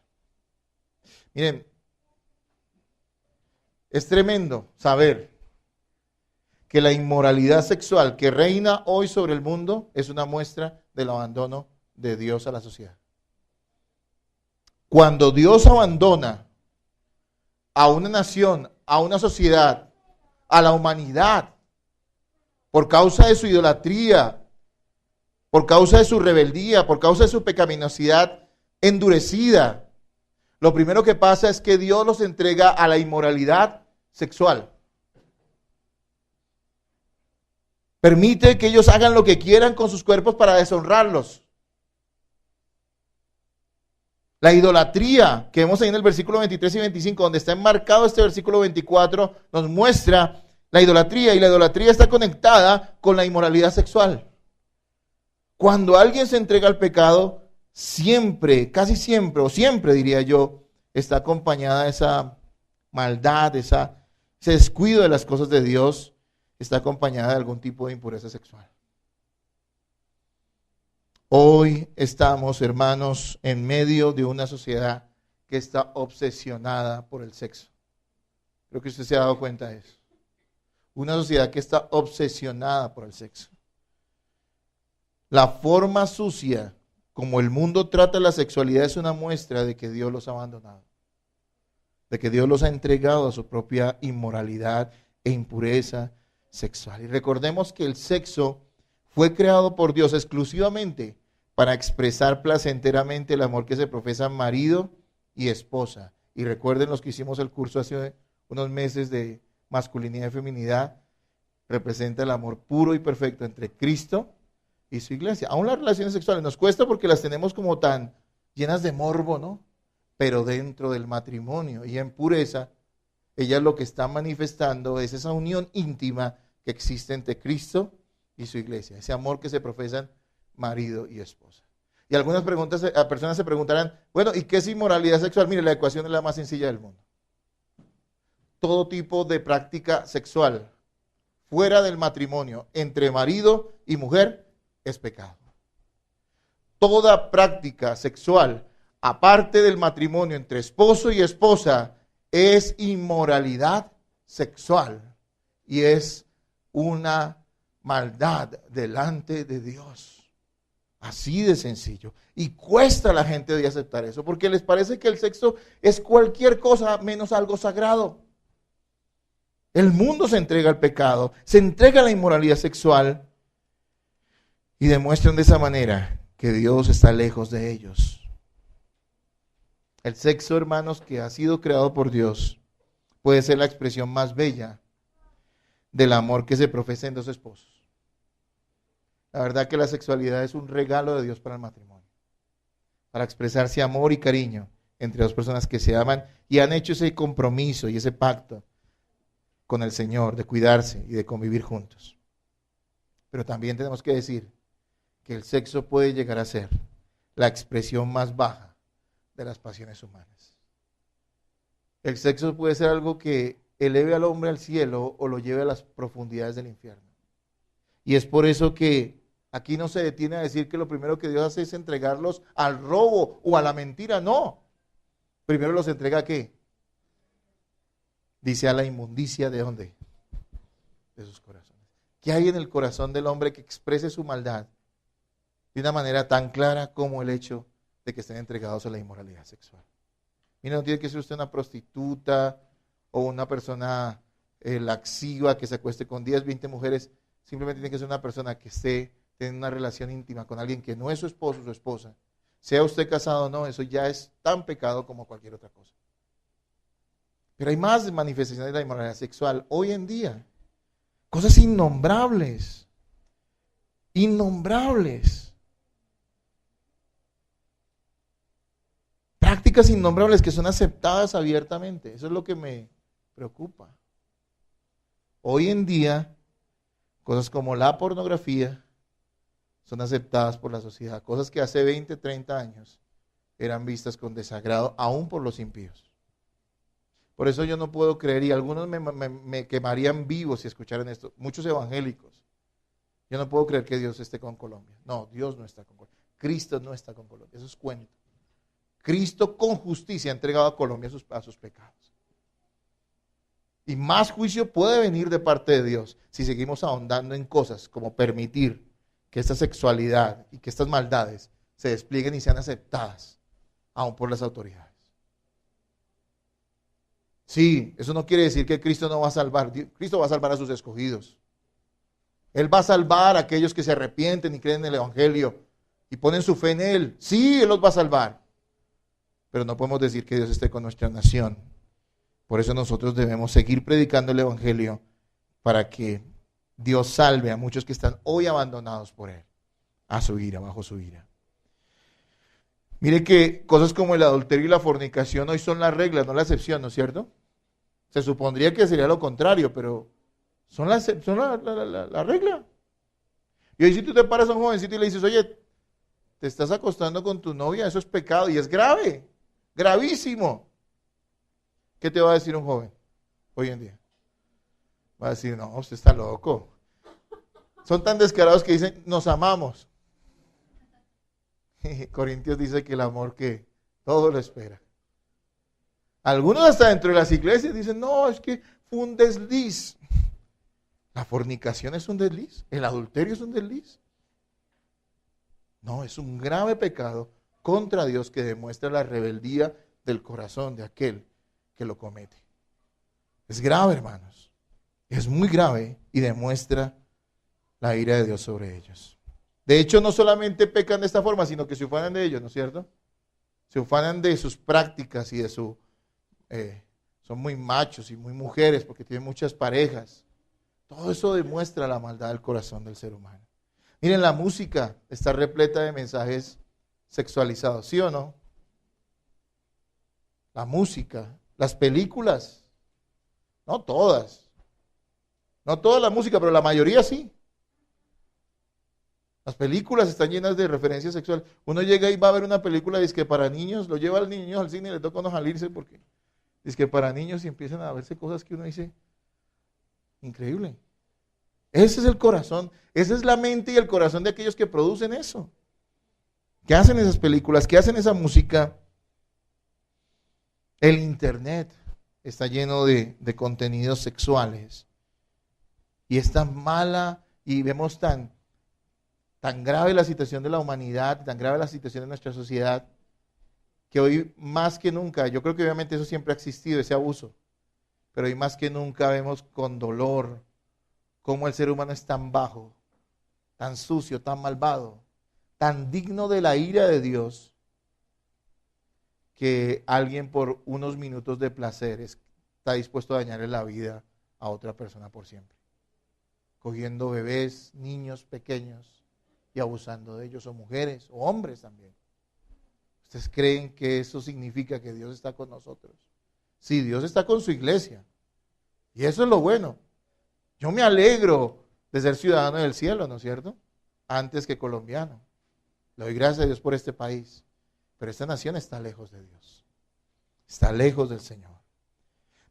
Miren, es tremendo saber que la inmoralidad sexual que reina hoy sobre el mundo es una muestra del abandono de Dios a la sociedad. Cuando Dios abandona a una nación, a una sociedad, a la humanidad, por causa de su idolatría, por causa de su rebeldía, por causa de su pecaminosidad endurecida, lo primero que pasa es que Dios los entrega a la inmoralidad sexual. Permite que ellos hagan lo que quieran con sus cuerpos para deshonrarlos. La idolatría que vemos ahí en el versículo 23 y 25, donde está enmarcado este versículo 24, nos muestra la idolatría, y la idolatría está conectada con la inmoralidad sexual. Cuando alguien se entrega al pecado, siempre, casi siempre, o siempre diría yo, está acompañada de esa maldad, ese descuido de las cosas de Dios, está acompañada de algún tipo de impureza sexual. Hoy estamos, hermanos, en medio de una sociedad que está obsesionada por el sexo. Creo que usted se ha dado cuenta de eso. Una sociedad que está obsesionada por el sexo. La forma sucia como el mundo trata la sexualidad es una muestra de que Dios los ha abandonado. De que Dios los ha entregado a su propia inmoralidad e impureza sexual. Y recordemos que el sexo fue creado por Dios exclusivamente para expresar placenteramente el amor que se profesa marido y esposa. Y recuerden los que hicimos el curso hace unos meses de masculinidad y feminidad, representa el amor puro y perfecto entre Cristo y su iglesia. Aún las relaciones sexuales nos cuesta porque las tenemos como tan llenas de morbo, ¿no? Pero dentro del matrimonio y en pureza, ella lo que está manifestando es esa unión íntima que existe entre Cristo y su iglesia, ese amor que se profesan marido y esposa. Y algunas personas se preguntarán, bueno, ¿y qué es inmoralidad sexual? Mire, la ecuación es la más sencilla del mundo. Todo tipo de práctica sexual fuera del matrimonio entre marido y mujer es pecado. Toda práctica sexual aparte del matrimonio entre esposo y esposa es inmoralidad sexual y es una maldad delante de Dios. Así de sencillo. Y cuesta a la gente de aceptar eso, porque les parece que el sexo es cualquier cosa menos algo sagrado. El mundo se entrega al pecado, se entrega a la inmoralidad sexual y demuestran de esa manera que Dios está lejos de ellos. El sexo, hermanos, que ha sido creado por Dios, puede ser la expresión más bella del amor que se profesa en dos esposos. La verdad que la sexualidad es un regalo de Dios para el matrimonio, para expresarse amor y cariño entre dos personas que se aman y han hecho ese compromiso y ese pacto con el Señor de cuidarse y de convivir juntos. Pero también tenemos que decir que el sexo puede llegar a ser la expresión más baja de las pasiones humanas. El sexo puede ser algo que eleve al hombre al cielo o lo lleve a las profundidades del infierno. Y es por eso que aquí no se detiene a decir que lo primero que Dios hace es entregarlos al robo o a la mentira, no. Primero los entrega ¿a qué? Dice a la inmundicia ¿de dónde? De sus corazones. ¿Qué hay en el corazón del hombre que exprese su maldad de una manera tan clara como el hecho de que estén entregados a la inmoralidad sexual? Mira, no tiene que ser usted una prostituta o una persona laxiva que se acueste con 10, 20 mujeres. Simplemente tiene que ser una persona que esté teniendo una relación íntima con alguien que no es su esposo o su esposa. Sea usted casado o no, eso ya es tan pecado como cualquier otra cosa. Pero hay más manifestaciones de la inmoralidad sexual hoy en día. Cosas innombrables. Innombrables. Prácticas innombrables que son aceptadas abiertamente. Eso es lo que me preocupa. Hoy en día, cosas como la pornografía son aceptadas por la sociedad. Cosas que hace 20, 30 años eran vistas con desagrado, aún por los impíos. Por eso yo no puedo creer, y algunos me quemarían vivos si escucharan esto, muchos evangélicos. Yo no puedo creer que Dios esté con Colombia. No, Dios no está con Colombia. Cristo no está con Colombia. Eso es cuento. Cristo con justicia ha entregado a Colombia a sus pecados. Y más juicio puede venir de parte de Dios si seguimos ahondando en cosas como permitir que esta sexualidad y que estas maldades se desplieguen y sean aceptadas aún por las autoridades. Sí, eso no quiere decir que Cristo no va a salvar. Cristo va a salvar a sus escogidos. Él va a salvar a aquellos que se arrepienten y creen en el Evangelio y ponen su fe en Él. Sí, Él los va a salvar. Pero no podemos decir que Dios esté con nuestra nación. Por eso nosotros debemos seguir predicando el Evangelio para que Dios salve a muchos que están hoy abandonados por Él, a su ira, bajo su ira. Mire que cosas como el adulterio y la fornicación hoy son la regla, no la excepción, ¿no es cierto? Se supondría que sería lo contrario, pero son la regla. Y hoy si tú te paras a un jovencito y le dices, oye, te estás acostando con tu novia, eso es pecado y es grave, gravísimo. ¿Qué te va a decir un joven hoy en día? Va a decir, no, usted está loco. Son tan descarados que dicen, nos amamos. Corintios dice que el amor que todo lo espera. Algunos hasta dentro de las iglesias dicen, no, es que fue un desliz. La fornicación es un desliz, el adulterio es un desliz. No, es un grave pecado contra Dios que demuestra la rebeldía del corazón de aquel que lo comete. Es grave, hermanos. Es muy grave y demuestra la ira de Dios sobre ellos. De hecho, no solamente pecan de esta forma, sino que se ufanan de ellos, ¿no es cierto? Se ufanan de sus prácticas y de su... son muy machos y muy mujeres porque tienen muchas parejas. Todo eso demuestra la maldad del corazón del ser humano. Miren, la música está repleta de mensajes sexualizados, ¿sí o no? La música, las películas, no todas la música, pero la mayoría sí. Las películas están llenas de referencias sexuales. Uno llega y va a ver una película que para niños, lo lleva al niño al cine y le toca no salirse porque es que para niños y empiezan a verse cosas que uno dice, increíble. Ese es el corazón, esa es la mente y el corazón de aquellos que producen eso. Que hacen esas películas, que hacen esa música. El internet está lleno de contenidos sexuales. Y es tan mala y vemos tan grave la situación de la humanidad, tan grave la situación de nuestra sociedad, que hoy más que nunca, yo creo que obviamente eso siempre ha existido, ese abuso, pero hoy más que nunca vemos con dolor cómo el ser humano es tan bajo, tan sucio, tan malvado, tan digno de la ira de Dios, que alguien por unos minutos de placer está dispuesto a dañarle la vida a otra persona por siempre. Cogiendo bebés, niños pequeños y abusando de ellos, o mujeres, o hombres también. ¿Ustedes creen que eso significa que Dios está con nosotros? Sí, Dios está con su iglesia. Y eso es lo bueno. Yo me alegro de ser ciudadano del cielo, ¿no es cierto? Antes que colombiano. Le doy gracias a Dios por este país. Pero esta nación está lejos de Dios. Está lejos del Señor.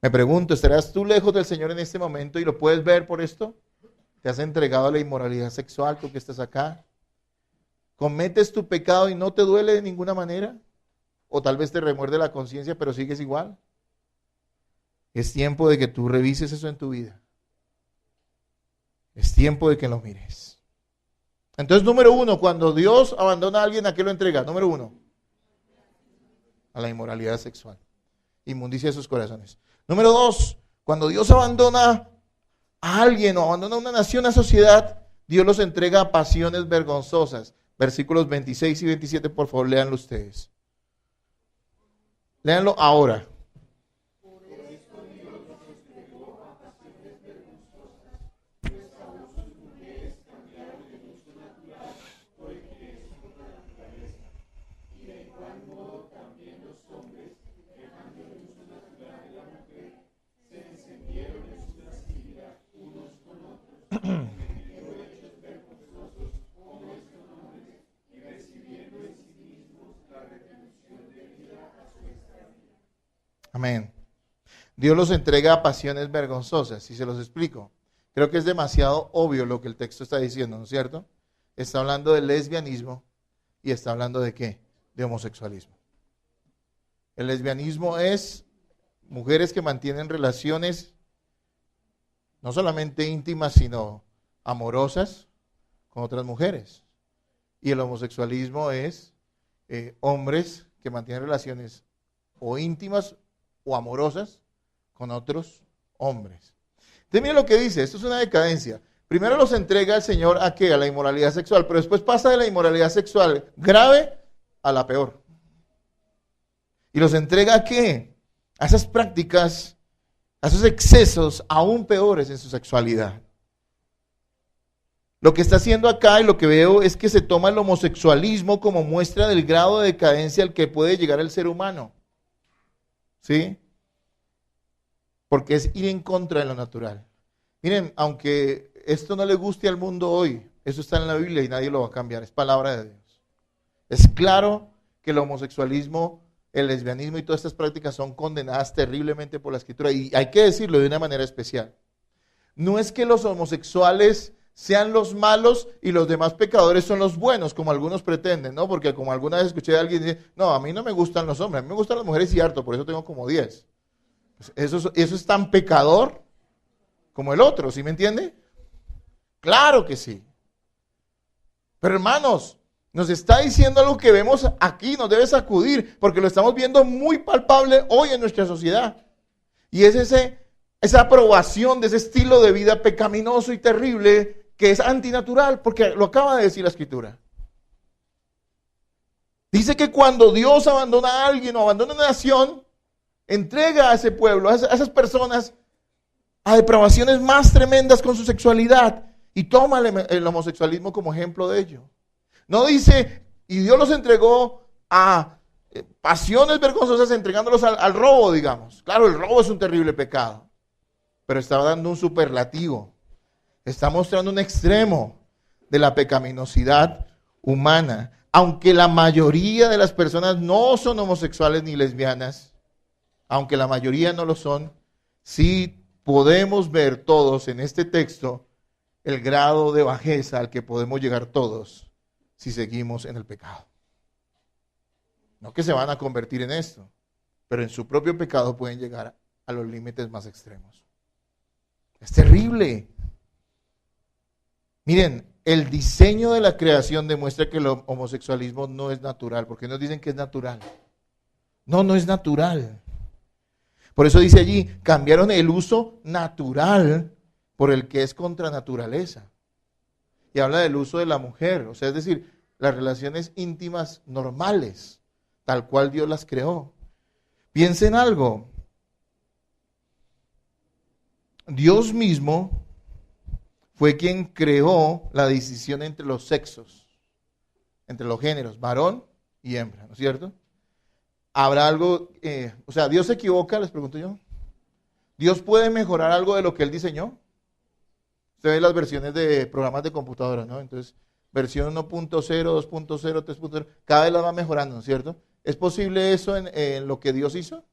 Me pregunto, ¿estarás tú lejos del Señor en este momento y lo puedes ver por esto? ¿Te has entregado a la inmoralidad sexual tú que estás acá? ¿Cometes tu pecado y no te duele de ninguna manera? ¿O tal vez te remuerde la conciencia pero sigues igual? Es tiempo de que tú revises eso en tu vida. Es tiempo de que lo mires. Entonces, número 1, cuando Dios abandona a alguien, ¿a qué lo entrega? Número 1, a la inmoralidad sexual. Inmundicia de sus corazones. Número 2, cuando Dios abandona a alguien o abandona a una nación, a sociedad, Dios los entrega a pasiones vergonzosas. Versículos 26 y 27, por favor, léanlo ustedes. Léanlo ahora. Amén. Dios los entrega a pasiones vergonzosas, y se los explico. Creo que es demasiado obvio lo que el texto está diciendo, ¿no es cierto? Está hablando de lesbianismo y está hablando de ¿qué? De homosexualismo. El lesbianismo es mujeres que mantienen relaciones no solamente íntimas, sino amorosas con otras mujeres. Y el homosexualismo es hombres que mantienen relaciones o íntimas o amorosas con otros hombres. Entonces miren lo que dice, esto es una decadencia. Primero los entrega el Señor ¿a qué? A la inmoralidad sexual, pero después pasa de la inmoralidad sexual grave a la peor. Y los entrega ¿a qué? A esas prácticas, a esos excesos aún peores en su sexualidad. Lo que está haciendo acá y lo que veo es que se toma el homosexualismo como muestra del grado de decadencia al que puede llegar el ser humano. ¿Sí? Porque es ir en contra de lo natural. Miren, aunque esto no le guste al mundo hoy, eso está en la Biblia y nadie lo va a cambiar, es palabra de Dios. Es claro que el homosexualismo, el lesbianismo y todas estas prácticas son condenadas terriblemente por la Escritura, y hay que decirlo de una manera especial. No es que los homosexuales sean los malos y los demás pecadores son los buenos, como algunos pretenden, ¿no? Porque como alguna vez escuché a alguien decir, no, a mí no me gustan los hombres, a mí me gustan las mujeres y harto, por eso tengo como 10. Pues eso es tan pecador como el otro, ¿sí me entiende? Claro que sí. Pero hermanos, nos está diciendo algo que vemos aquí, nos debe sacudir, porque lo estamos viendo muy palpable hoy en nuestra sociedad. Y es esa aprobación de ese estilo de vida pecaminoso y terrible que es antinatural, porque lo acaba de decir la Escritura. Dice que cuando Dios abandona a alguien o abandona una nación, entrega a ese pueblo, a esas personas a depravaciones más tremendas con su sexualidad y toma el homosexualismo como ejemplo de ello. No dice, y Dios los entregó a pasiones vergonzosas entregándolos al robo, digamos. Claro, el robo es un terrible pecado, pero está dando un superlativo. Está mostrando un extremo de la pecaminosidad humana. Aunque la mayoría de las personas no son homosexuales ni lesbianas, aunque la mayoría no lo son, sí podemos ver todos en este texto el grado de bajeza al que podemos llegar todos si seguimos en el pecado. No que se van a convertir en esto, pero en su propio pecado pueden llegar a los límites más extremos. Es terrible. Miren, el diseño de la creación demuestra que el homosexualismo no es natural, porque nos dicen que es natural. No, no es natural. Por eso dice allí, cambiaron el uso natural por el que es contra naturaleza. Y habla del uso de la mujer, o sea, es decir, las relaciones íntimas normales, tal cual Dios las creó. Piensen algo. Dios mismo fue quien creó la distinción entre los sexos, entre los géneros, varón y hembra, ¿no es cierto? ¿Habrá algo, o sea, Dios se equivoca, les pregunto yo? ¿Dios puede mejorar algo de lo que Él diseñó? Usted ve las versiones de programas de computadora, ¿no? Entonces, versión 1.0, 2.0, 3.0, cada vez las va mejorando, ¿no es cierto? ¿Es posible eso en lo que Dios hizo?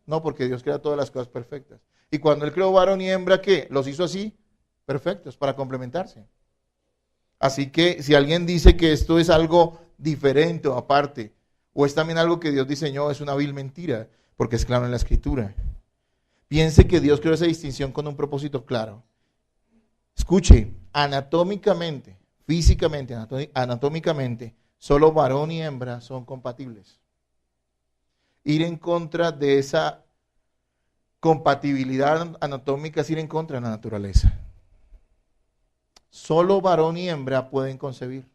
No, porque Dios crea todas las cosas perfectas. Y cuando Él creó varón y hembra, ¿qué? Los hizo así, perfectos, para complementarse. Así que si alguien dice que esto es algo diferente o aparte, o es también algo que Dios diseñó, es una vil mentira, porque es claro en la Escritura. Piense que Dios creó esa distinción con un propósito claro. Escuche, anatómicamente, físicamente, anatómicamente, solo varón y hembra son compatibles. Ir en contra de esa compatibilidad anatómica es ir en contra de la naturaleza. Solo varón y hembra pueden concebir.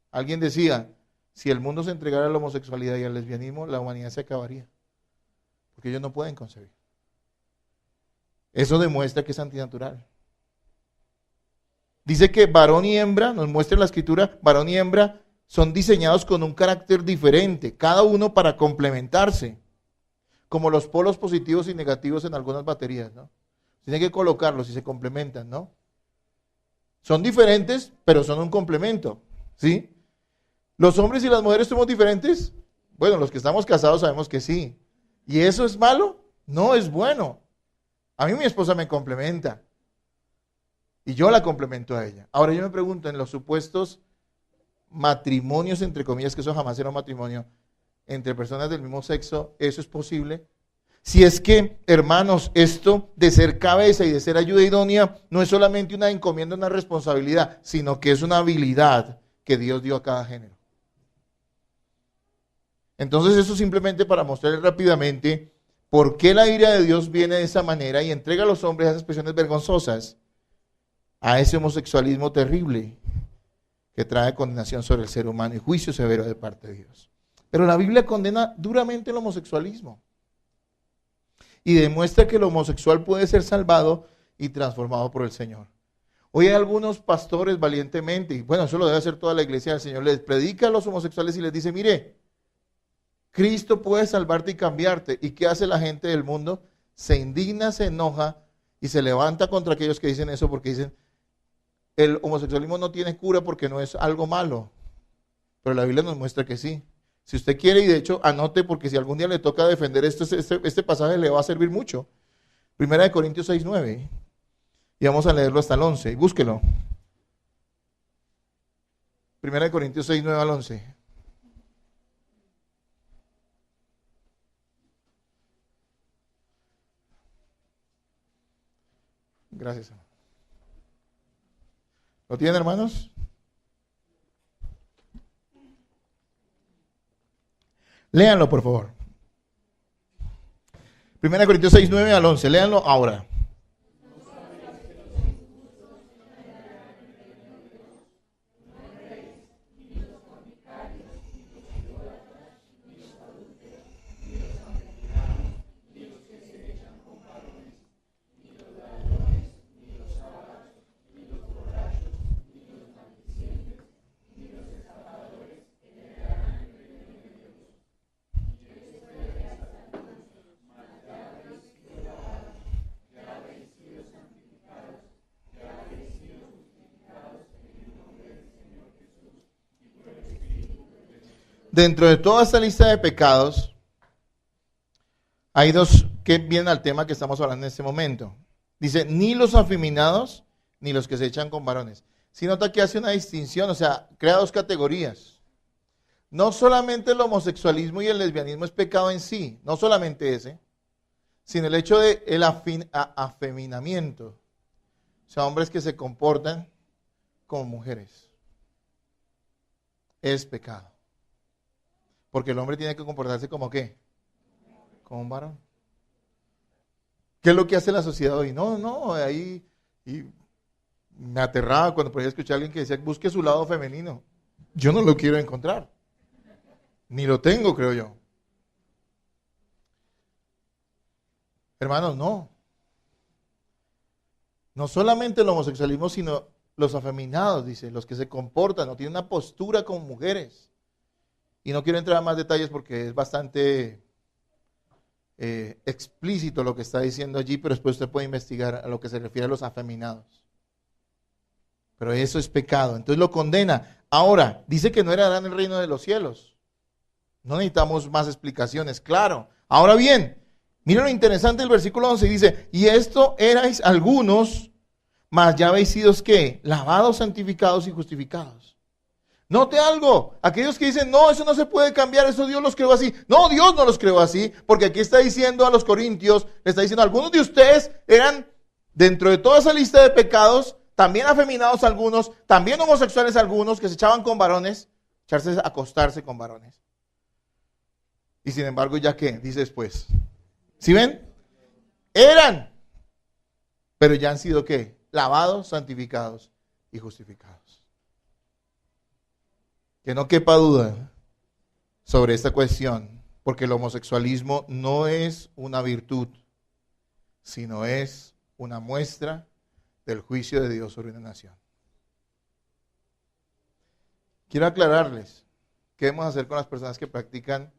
Alguien decía, si el mundo se entregara a la homosexualidad y al lesbianismo, la humanidad se acabaría, porque ellos no pueden concebir. Eso demuestra que es antinatural. Dice que varón y hembra, nos muestra la Escritura, varón y hembra son diseñados con un carácter diferente, cada uno para complementarse, como los polos positivos y negativos en algunas baterías, ¿no? Tienen que colocarlos y se complementan, ¿no? Son diferentes, pero son un complemento, ¿sí? ¿Los hombres y las mujeres somos diferentes? Bueno, los que estamos casados sabemos que sí. ¿Y eso es malo? No, es bueno. A mí mi esposa me complementa y yo la complemento a ella. Ahora yo me pregunto, en los supuestos matrimonios, entre comillas, que eso jamás era un matrimonio, entre personas del mismo sexo, ¿eso es posible? Si es que, hermanos, esto de ser cabeza y de ser ayuda idónea no es solamente una encomienda, una responsabilidad, sino que es una habilidad que Dios dio a cada género. Entonces eso simplemente para mostrarles rápidamente por qué la ira de Dios viene de esa manera y entrega a los hombres a esas expresiones vergonzosas, a ese homosexualismo terrible que trae condenación sobre el ser humano y juicio severo de parte de Dios. Pero la Biblia condena duramente el homosexualismo y demuestra que el homosexual puede ser salvado y transformado por el Señor. Hoy hay algunos pastores valientemente, y bueno, eso lo debe hacer toda la iglesia del Señor, les predica a los homosexuales y les dice, mire, Cristo puede salvarte y cambiarte. ¿Y qué hace la gente del mundo? Se indigna, se enoja y se levanta contra aquellos que dicen eso porque dicen, el homosexualismo no tiene cura porque no es algo malo. Pero la Biblia nos muestra que sí. Si usted quiere, y de hecho anote, porque si algún día le toca defender esto, este pasaje le va a servir mucho. 1 Corintios 6:9. Y vamos a leerlo hasta el 11. Búsquelo. 1 Corintios 6:9 al 11. Gracias. ¿Lo tienen, hermanos? Léanlo, por favor. 1 Corintios 6:9 al 11. Léanlo ahora. Dentro de toda esta lista de pecados, hay dos que vienen al tema que estamos hablando en este momento. Dice, ni los afeminados, ni los que se echan con varones. Si nota que hace una distinción, o sea, crea dos categorías. No solamente el homosexualismo y el lesbianismo es pecado en sí, no solamente ese, sino el hecho de el afeminamiento. O sea, hombres que se comportan como mujeres. Es pecado. Porque el hombre tiene que comportarse como ¿qué? Como un varón. ¿Qué es lo que hace la sociedad hoy? No, ahí y me aterraba cuando podía escuchar a alguien que decía, busque su lado femenino. Yo no lo quiero encontrar. Ni lo tengo, creo yo. Hermanos, no. No solamente el homosexualismo, sino los afeminados, dice, los que se comportan, no tienen una postura como mujeres. Y no quiero entrar a más detalles porque es bastante explícito lo que está diciendo allí, pero después usted puede investigar a lo que se refiere a los afeminados. Pero eso es pecado, entonces lo condena. Ahora, dice que no heredarán el reino de los cielos. No necesitamos más explicaciones, claro. Ahora bien, miren lo interesante del versículo 11, dice, y esto erais algunos, mas ya habéis sido, ¿qué? Lavados, santificados y justificados. Note algo, aquellos que dicen, no, eso no se puede cambiar, eso Dios los creó así. No, Dios no los creó así, porque aquí está diciendo a los corintios, le está diciendo, algunos de ustedes eran, dentro de toda esa lista de pecados, también afeminados algunos, también homosexuales algunos, que se echaban con varones, acostarse con varones. Y sin embargo, ¿ya qué? Dice después. ¿Sí ven? Eran, pero ya han sido ¿qué? Lavados, santificados y justificados. Que no quepa duda sobre esta cuestión, porque el homosexualismo no es una virtud, sino es una muestra del juicio de Dios sobre una nación. Quiero aclararles qué debemos hacer con las personas que practican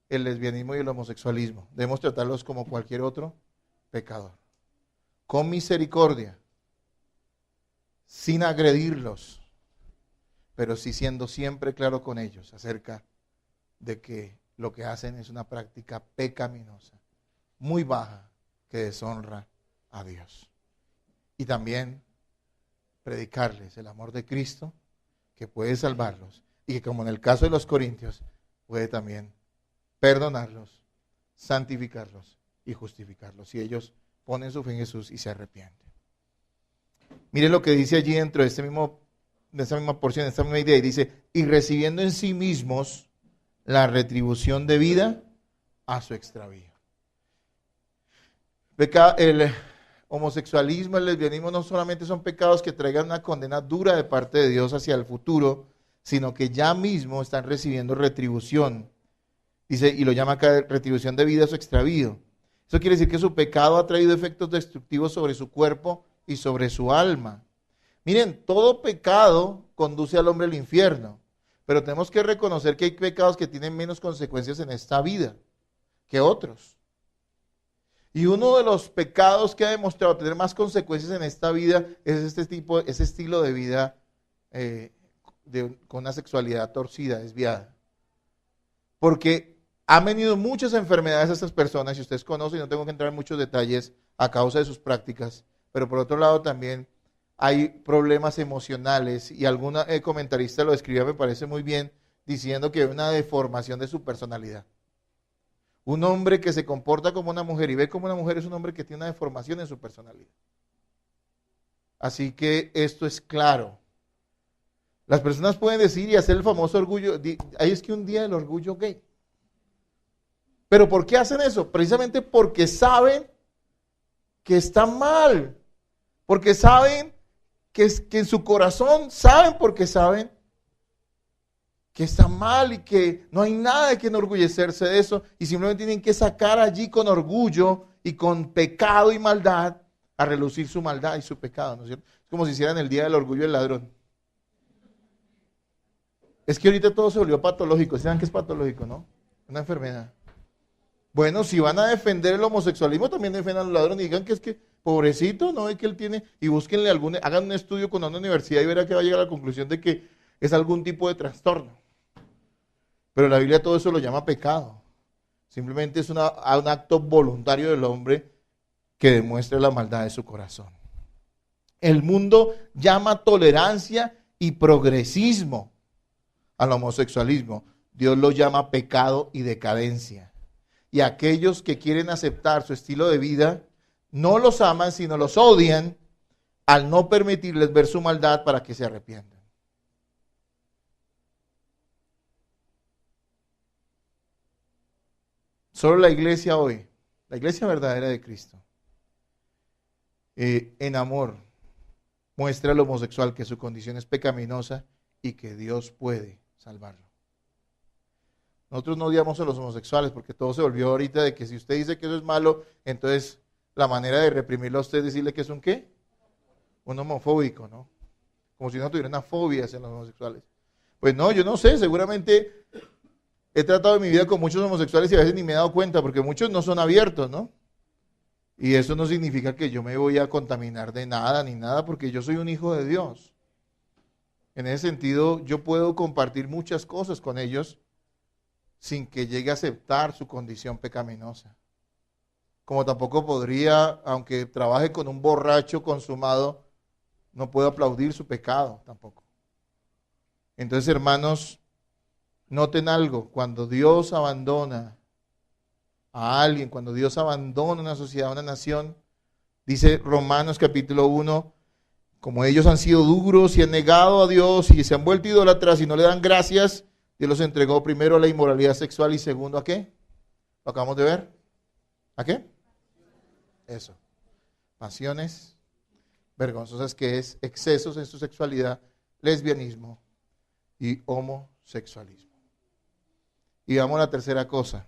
el lesbianismo y el homosexualismo. Debemos tratarlos como cualquier otro pecador, con misericordia, sin agredirlos, pero sí siendo siempre claro con ellos acerca de que lo que hacen es una práctica pecaminosa, muy baja, que deshonra a Dios. Y también predicarles el amor de Cristo, que puede salvarlos, y que como en el caso de los corintios, puede también perdonarlos, santificarlos y justificarlos, si ellos ponen su fe en Jesús y se arrepienten. Miren lo que dice allí dentro de esa misma porción, de esta misma idea, y dice, y recibiendo en sí mismos la retribución debida a su extravío. El homosexualismo, el lesbianismo no solamente son pecados que traigan una condena dura de parte de Dios hacia el futuro, sino que ya mismo están recibiendo retribución. Dice, y lo llama acá retribución debida a su extravío. Eso quiere decir que su pecado ha traído efectos destructivos sobre su cuerpo y sobre su alma. Miren, todo pecado conduce al hombre al infierno, pero tenemos que reconocer que hay pecados que tienen menos consecuencias en esta vida que otros. Y uno de los pecados que ha demostrado tener más consecuencias en esta vida es ese estilo de vida con una sexualidad torcida, desviada. Porque han venido muchas enfermedades a estas personas, y ustedes conocen, no tengo que entrar en muchos detalles a causa de sus prácticas, pero por otro lado también hay problemas emocionales, y algún comentarista lo describía, me parece muy bien, diciendo que hay una deformación de su personalidad. Un hombre que se comporta como una mujer y ve como una mujer es un hombre que tiene una deformación en su personalidad. Así que esto es claro. Las personas pueden decir y hacer el famoso orgullo, ahí es que un día del orgullo gay. ¿Pero por qué hacen eso? Precisamente porque saben que está mal, porque saben que en su corazón saben porque saben que está mal y que no hay nada de que enorgullecerse de eso, y simplemente tienen que sacar allí con orgullo y con pecado y maldad a relucir su maldad y su pecado, ¿no es cierto? Es como si hicieran el día del orgullo del ladrón. Es que ahorita todo se volvió patológico. ¿Saben qué es patológico, no? Una enfermedad. Bueno, si van a defender el homosexualismo, también defiendan al ladrón y digan que es que, pobrecito, no es que él tiene, y búsquenle hagan un estudio con una universidad y verá que va a llegar a la conclusión de que es algún tipo de trastorno. Pero la Biblia todo eso lo llama pecado. Simplemente es un acto voluntario del hombre que demuestra la maldad de su corazón. El mundo llama tolerancia y progresismo al homosexualismo. Dios lo llama pecado y decadencia. Y aquellos que quieren aceptar su estilo de vida no los aman, sino los odian al no permitirles ver su maldad para que se arrepientan. Solo la iglesia hoy, la iglesia verdadera de Cristo, en amor, muestra al homosexual que su condición es pecaminosa y que Dios puede salvarlo. Nosotros no odiamos a los homosexuales porque todo se volvió ahorita de que si usted dice que eso es malo, entonces la manera de reprimirlo a usted es decirle que es un ¿qué? Un homofóbico, ¿no? Como si no tuviera una fobia hacia los homosexuales. Pues no, yo no sé, seguramente he tratado en mi vida con muchos homosexuales y a veces ni me he dado cuenta porque muchos no son abiertos, ¿no? Y eso no significa que yo me voy a contaminar de nada ni nada porque yo soy un hijo de Dios. En ese sentido, yo puedo compartir muchas cosas con ellos sin que llegue a aceptar su condición pecaminosa. Como tampoco podría, aunque trabaje con un borracho consumado, no puedo aplaudir su pecado tampoco. Entonces, hermanos, noten algo, cuando Dios abandona a alguien, cuando Dios abandona una sociedad, una nación, dice Romanos capítulo 1, como ellos han sido duros y han negado a Dios y se han vuelto idólatras y no le dan gracias, Dios los entregó primero a la inmoralidad sexual y segundo ¿a qué? ¿Lo acabamos de ver? ¿A qué? Eso. Pasiones vergonzosas, que es excesos en su sexualidad, lesbianismo y homosexualismo. Y vamos a la tercera cosa.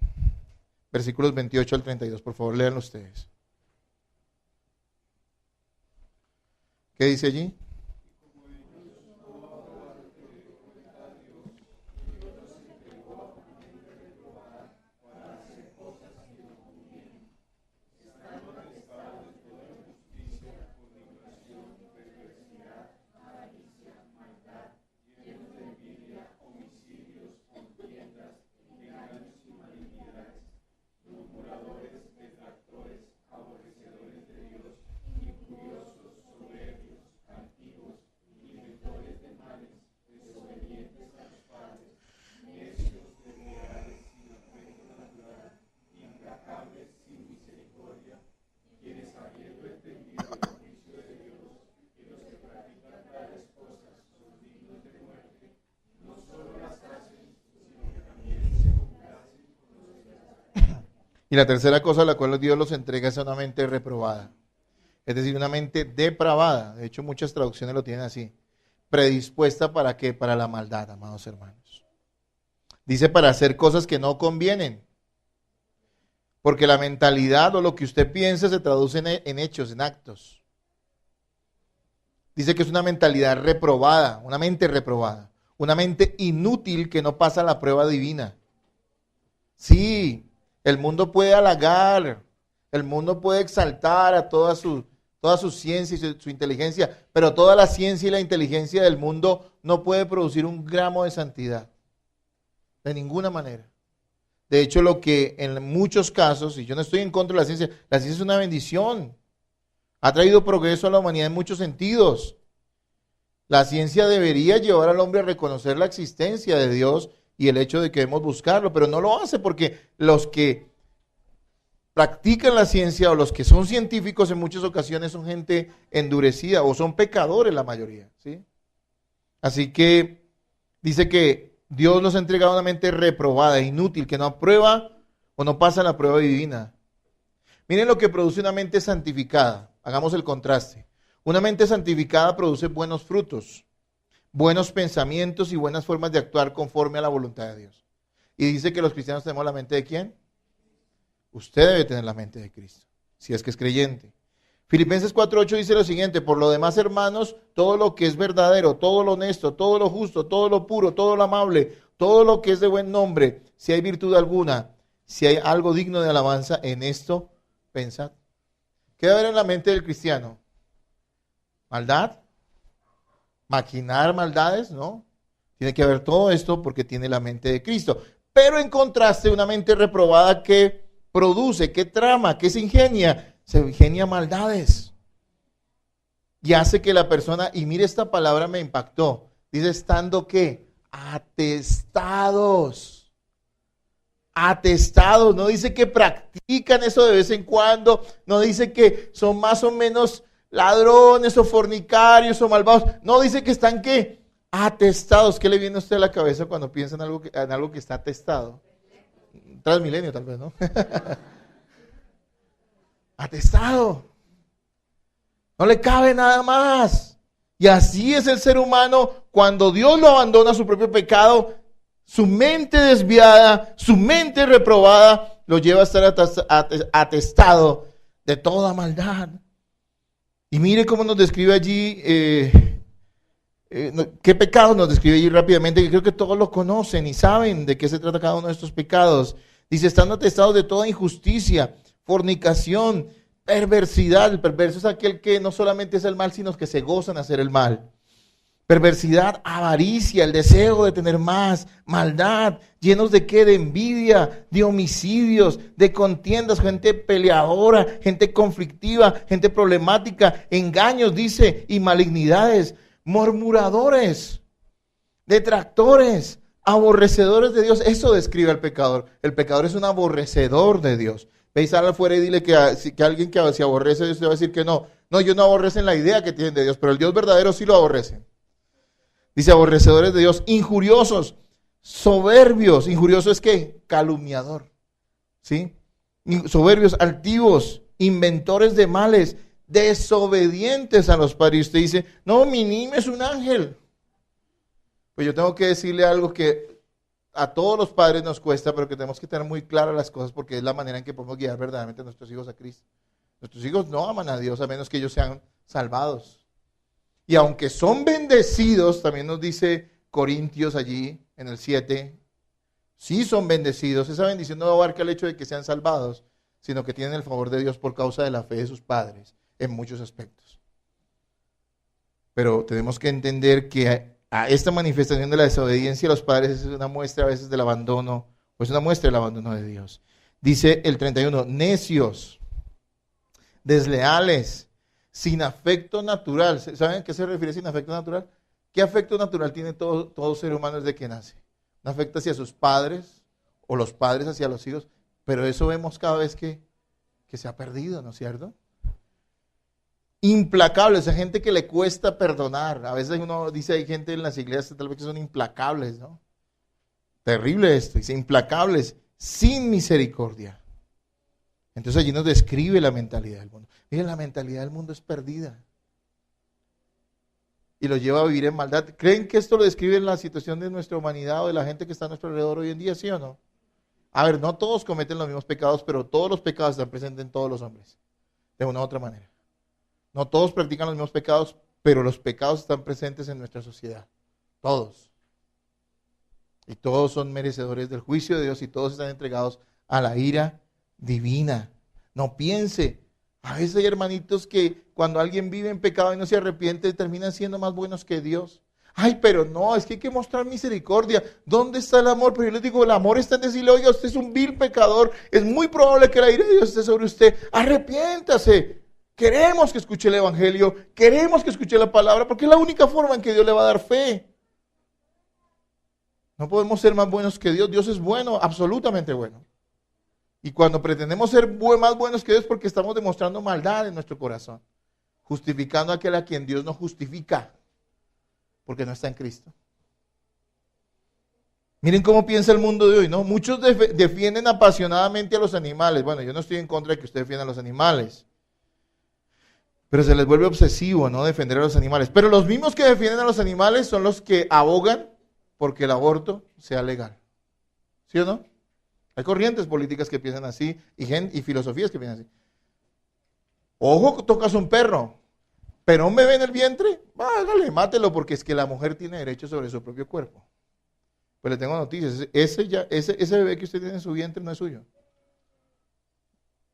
Versículos 28 al 32, por favor, léanlo ustedes. ¿Qué dice allí? Y la tercera cosa a la cual Dios los entrega es una mente reprobada. Es decir, una mente depravada. De hecho, muchas traducciones lo tienen así. Predispuesta ¿para qué? Para la maldad, amados hermanos. Dice para hacer cosas que no convienen. Porque la mentalidad o lo que usted piensa se traduce en hechos, en actos. Dice que es una mentalidad reprobada, una mente reprobada. Una mente inútil que no pasa la prueba divina. Sí. El mundo puede halagar, el mundo puede exaltar a toda su ciencia y su inteligencia, pero toda la ciencia y la inteligencia del mundo no puede producir un gramo de santidad, de ninguna manera. De hecho, lo que en muchos casos, y yo no estoy en contra de la ciencia es una bendición, ha traído progreso a la humanidad en muchos sentidos. La ciencia debería llevar al hombre a reconocer la existencia de Dios y el hecho de que debemos buscarlo, pero no lo hace porque los que practican la ciencia o los que son científicos en muchas ocasiones son gente endurecida o son pecadores la mayoría, ¿sí? Así que dice que Dios los ha entregado a una mente reprobada, inútil, que no aprueba o no pasa la prueba divina. Miren lo que produce una mente santificada, hagamos el contraste. Una mente santificada produce buenos frutos, buenos pensamientos y buenas formas de actuar conforme a la voluntad de Dios. Y dice que los cristianos tenemos la mente ¿de quién? Usted debe tener la mente de Cristo, si es que es creyente. Filipenses 4:8 dice lo siguiente: por lo demás, hermanos, todo lo que es verdadero, todo lo honesto, todo lo justo, todo lo puro, todo lo amable, todo lo que es de buen nombre, si hay virtud alguna, si hay algo digno de alabanza, en esto pensad. ¿Qué debe haber en la mente del cristiano? ¿Maldad? ¿Maquinar maldades? No. Tiene que haber todo esto porque tiene la mente de Cristo. Pero en contraste, una mente reprobada que produce, que trama, que se ingenia maldades. Y hace que la persona, y mire, esta palabra me impactó, dice estando ¿qué? Atestados. Atestados, no dice que practican eso de vez en cuando, no dice que son más o menos ladrones o fornicarios o malvados, no dice que están ¿qué? Atestados. ¿Qué le viene a usted a la cabeza cuando piensa en algo que está atestado? Transmilenio tal vez, ¿no? Atestado. No le cabe nada más. Y así es el ser humano cuando Dios lo abandona a su propio pecado. Su mente desviada, su mente reprobada, lo lleva a estar atestado de toda maldad. Y mire cómo nos describe allí, qué pecados nos describe allí rápidamente, que creo que todos lo conocen y saben de qué se trata cada uno de estos pecados. Dice, están atestados de toda injusticia, fornicación, perversidad. El perverso es aquel que no solamente es el mal, sino que se goza en hacer el mal. Perversidad, avaricia, el deseo de tener más, maldad, llenos de qué, de envidia, de homicidios, de contiendas, gente peleadora, gente conflictiva, gente problemática, engaños, dice, y malignidades, murmuradores, detractores, aborrecedores de Dios. Eso describe al pecador. El pecador es un aborrecedor de Dios. Veis, sal afuera y dile que alguien que se aborrece de Dios te va a decir que no. No, ellos no aborrecen la idea que tienen de Dios, pero el Dios verdadero sí lo aborrecen. Dice aborrecedores de Dios, injuriosos, soberbios. Injurioso es ¿qué? Calumniador. ¿Sí? Soberbios, altivos, inventores de males, desobedientes a los padres. Y usted dice, no, mi niño es un ángel. Pues yo tengo que decirle algo que a todos los padres nos cuesta, pero que tenemos que tener muy claras las cosas porque es la manera en que podemos guiar verdaderamente a nuestros hijos a Cristo. Nuestros hijos no aman a Dios a menos que ellos sean salvados. Y aunque son bendecidos, también nos dice Corintios allí en el 7, sí son bendecidos. Esa bendición no abarca el hecho de que sean salvados, sino que tienen el favor de Dios por causa de la fe de sus padres en muchos aspectos. Pero tenemos que entender que a esta manifestación de la desobediencia a los padres es una muestra a veces del abandono, o es una muestra del abandono de Dios. Dice el 31, necios, desleales, sin afecto natural. ¿Saben a qué se refiere sin afecto natural? ¿Qué afecto natural tiene todo ser humano desde que nace? Un afecto hacia sus padres o los padres hacia los hijos, pero eso vemos cada vez que se ha perdido, ¿no es cierto? Implacables, hay gente que le cuesta perdonar. A veces uno dice, hay gente en las iglesias tal vez que son implacables, ¿no? Terrible esto, dice implacables, sin misericordia. Entonces allí nos describe la mentalidad del mundo. Miren, la mentalidad del mundo es perdida. Y lo lleva a vivir en maldad. ¿Creen que esto lo describe en la situación de nuestra humanidad o de la gente que está a nuestro alrededor hoy en día, sí o no? A ver, no todos cometen los mismos pecados, pero todos los pecados están presentes en todos los hombres, de una u otra manera. No todos practican los mismos pecados, pero los pecados están presentes en nuestra sociedad. Todos. Y todos son merecedores del juicio de Dios y todos están entregados a la ira divina. No piense, a veces hay hermanitos que cuando alguien vive en pecado y no se arrepiente, terminan siendo más buenos que Dios. Ay, pero no, es que hay que mostrar misericordia. ¿Dónde está el amor? Pero yo les digo, el amor está en decirle, oiga, usted es un vil pecador, es muy probable que la ira de Dios esté sobre usted. Arrepiéntase. Queremos que escuche el evangelio, queremos que escuche la palabra, porque es la única forma en que Dios le va a dar fe. No podemos ser más buenos que Dios. Dios es bueno, absolutamente bueno. Y cuando pretendemos ser más buenos que Dios es porque estamos demostrando maldad en nuestro corazón, justificando a aquel a quien Dios no justifica, porque no está en Cristo. Miren cómo piensa el mundo de hoy, ¿no? Muchos defienden apasionadamente a los animales. Bueno, yo no estoy en contra de que usted defienda a los animales, pero se les vuelve obsesivo, ¿no? Defender a los animales. Pero los mismos que defienden a los animales son los que abogan porque el aborto sea legal. ¿Sí o no? Hay corrientes políticas que piensan así y filosofías que piensan así. Ojo, tocas un perro, pero un bebé en el vientre, hágale, mátelo, porque es que la mujer tiene derecho sobre su propio cuerpo. Pues le tengo noticias, ese bebé que usted tiene en su vientre no es suyo.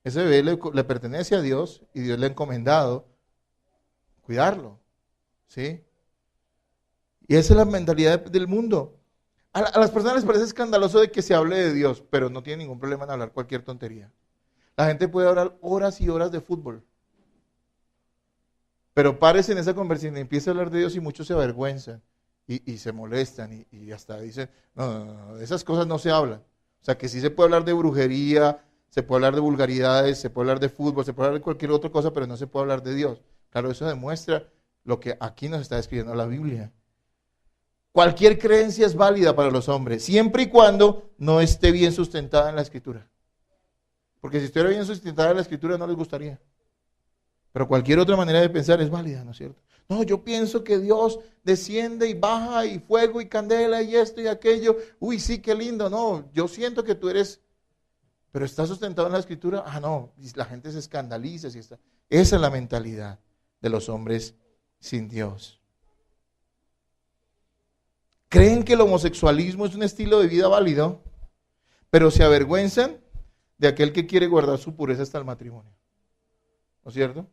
Ese bebé le pertenece a Dios y Dios le ha encomendado cuidarlo. ¿Sí? Y esa es la mentalidad del mundo. A las personas les parece escandaloso de que se hable de Dios, pero no tienen ningún problema en hablar cualquier tontería. La gente puede hablar horas y horas de fútbol. Pero párese en esa conversación y empieza a hablar de Dios y muchos se avergüenzan y se molestan y hasta dicen, no, de esas cosas no se hablan. O sea que sí se puede hablar de brujería, se puede hablar de vulgaridades, se puede hablar de fútbol, se puede hablar de cualquier otra cosa, pero no se puede hablar de Dios. Claro, eso demuestra lo que aquí nos está describiendo la Biblia. Cualquier creencia es válida para los hombres, siempre y cuando no esté bien sustentada en la Escritura. Porque si estuviera bien sustentada en la Escritura no les gustaría. Pero cualquier otra manera de pensar es válida, ¿no es cierto? No, yo pienso que Dios desciende y baja y fuego y candela y esto y aquello. Uy, sí, qué lindo. No, yo siento que tú eres... Pero ¿está sustentado en la Escritura? Ah, no, la gente se escandaliza. Si está. Esa es la mentalidad de los hombres sin Dios. Creen que el homosexualismo es un estilo de vida válido, pero se avergüenzan de aquel que quiere guardar su pureza hasta el matrimonio. ¿No es cierto?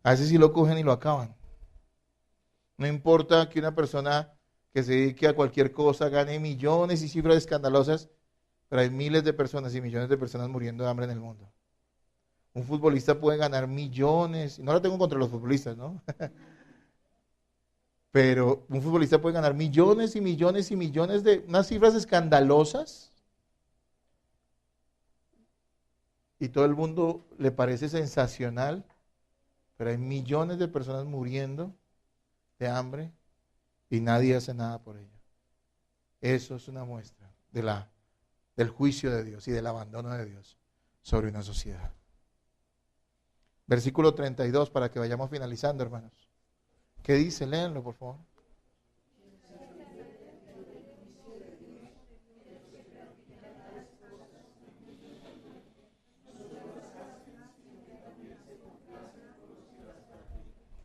A veces sí lo cogen y lo acaban. No importa que una persona que se dedique a cualquier cosa gane millones y cifras escandalosas, pero hay miles de personas y millones de personas muriendo de hambre en el mundo. Un futbolista puede ganar millones, y no lo tengo contra los futbolistas, ¿no? Pero un futbolista puede ganar millones y millones y millones de unas cifras escandalosas y todo el mundo le parece sensacional, pero hay millones de personas muriendo de hambre y nadie hace nada por ello. Eso es una muestra del juicio de Dios y del abandono de Dios sobre una sociedad. Versículo 32 para que vayamos finalizando, hermanos. ¿Qué dice? Léanlo, por favor.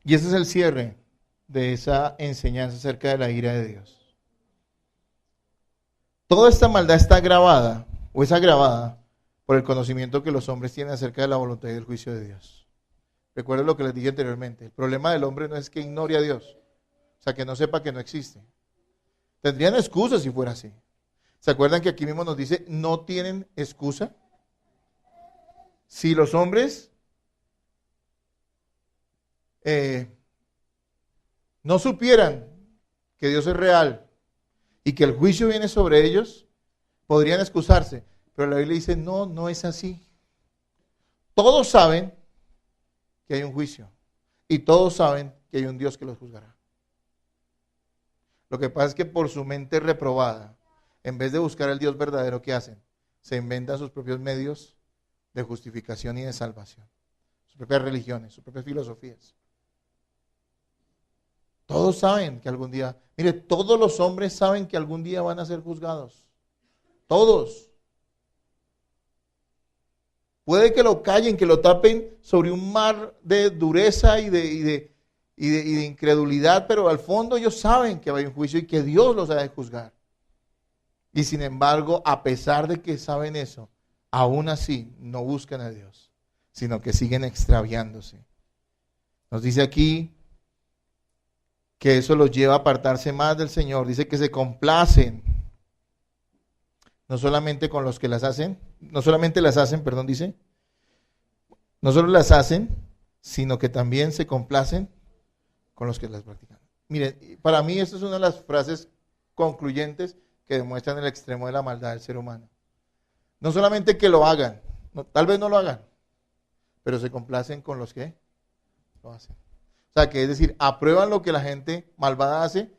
Y ese es el cierre de esa enseñanza acerca de la ira de Dios. Toda esta maldad está agravada, o es agravada, por el conocimiento que los hombres tienen acerca de la voluntad y del juicio de Dios. Recuerden lo que les dije anteriormente. El problema del hombre no es que ignore a Dios, o sea, que no sepa que no existe. Tendrían excusa si fuera así. ¿Se acuerdan que aquí mismo nos dice, no tienen excusa? Si los hombres no supieran que Dios es real y que el juicio viene sobre ellos, podrían excusarse. Pero la Biblia dice, no, no es así. Todos saben que hay un juicio y todos saben que hay un Dios que los juzgará. Lo que pasa es que por su mente reprobada, en vez de buscar al Dios verdadero, ¿qué hacen? Se inventan sus propios medios de justificación y de salvación, sus propias religiones, sus propias filosofías. Todos saben que algún día, mire, todos los hombres saben que algún día van a ser juzgados. Todos. Puede que lo callen, que lo tapen sobre un mar de dureza y de incredulidad, pero al fondo ellos saben que va a haber un juicio y que Dios los ha de juzgar. Y sin embargo, a pesar de que saben eso, aún así no buscan a Dios, sino que siguen extraviándose. Nos dice aquí que eso los lleva a apartarse más del Señor. Dice que se complacen, no solamente con los que las hacen, no solamente las hacen, perdón, dice, no solo las hacen, sino que también se complacen con los que las practican. Miren, para mí esta es una de las frases concluyentes que demuestran el extremo de la maldad del ser humano. No solamente que lo hagan, tal vez no lo hagan, pero se complacen con los que lo hacen. O sea, que es decir, aprueban lo que la gente malvada hace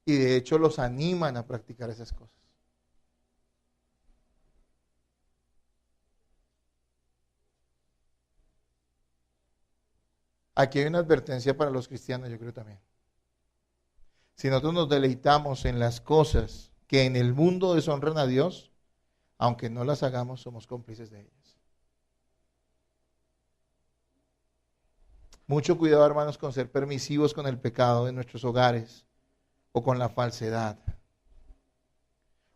y de hecho los animan a practicar esas cosas. Aquí hay una advertencia para los cristianos, yo creo también. Si nosotros nos deleitamos en las cosas que en el mundo deshonran a Dios, aunque no las hagamos, somos cómplices de ellas. Mucho cuidado, hermanos, con ser permisivos con el pecado en nuestros hogares o con la falsedad.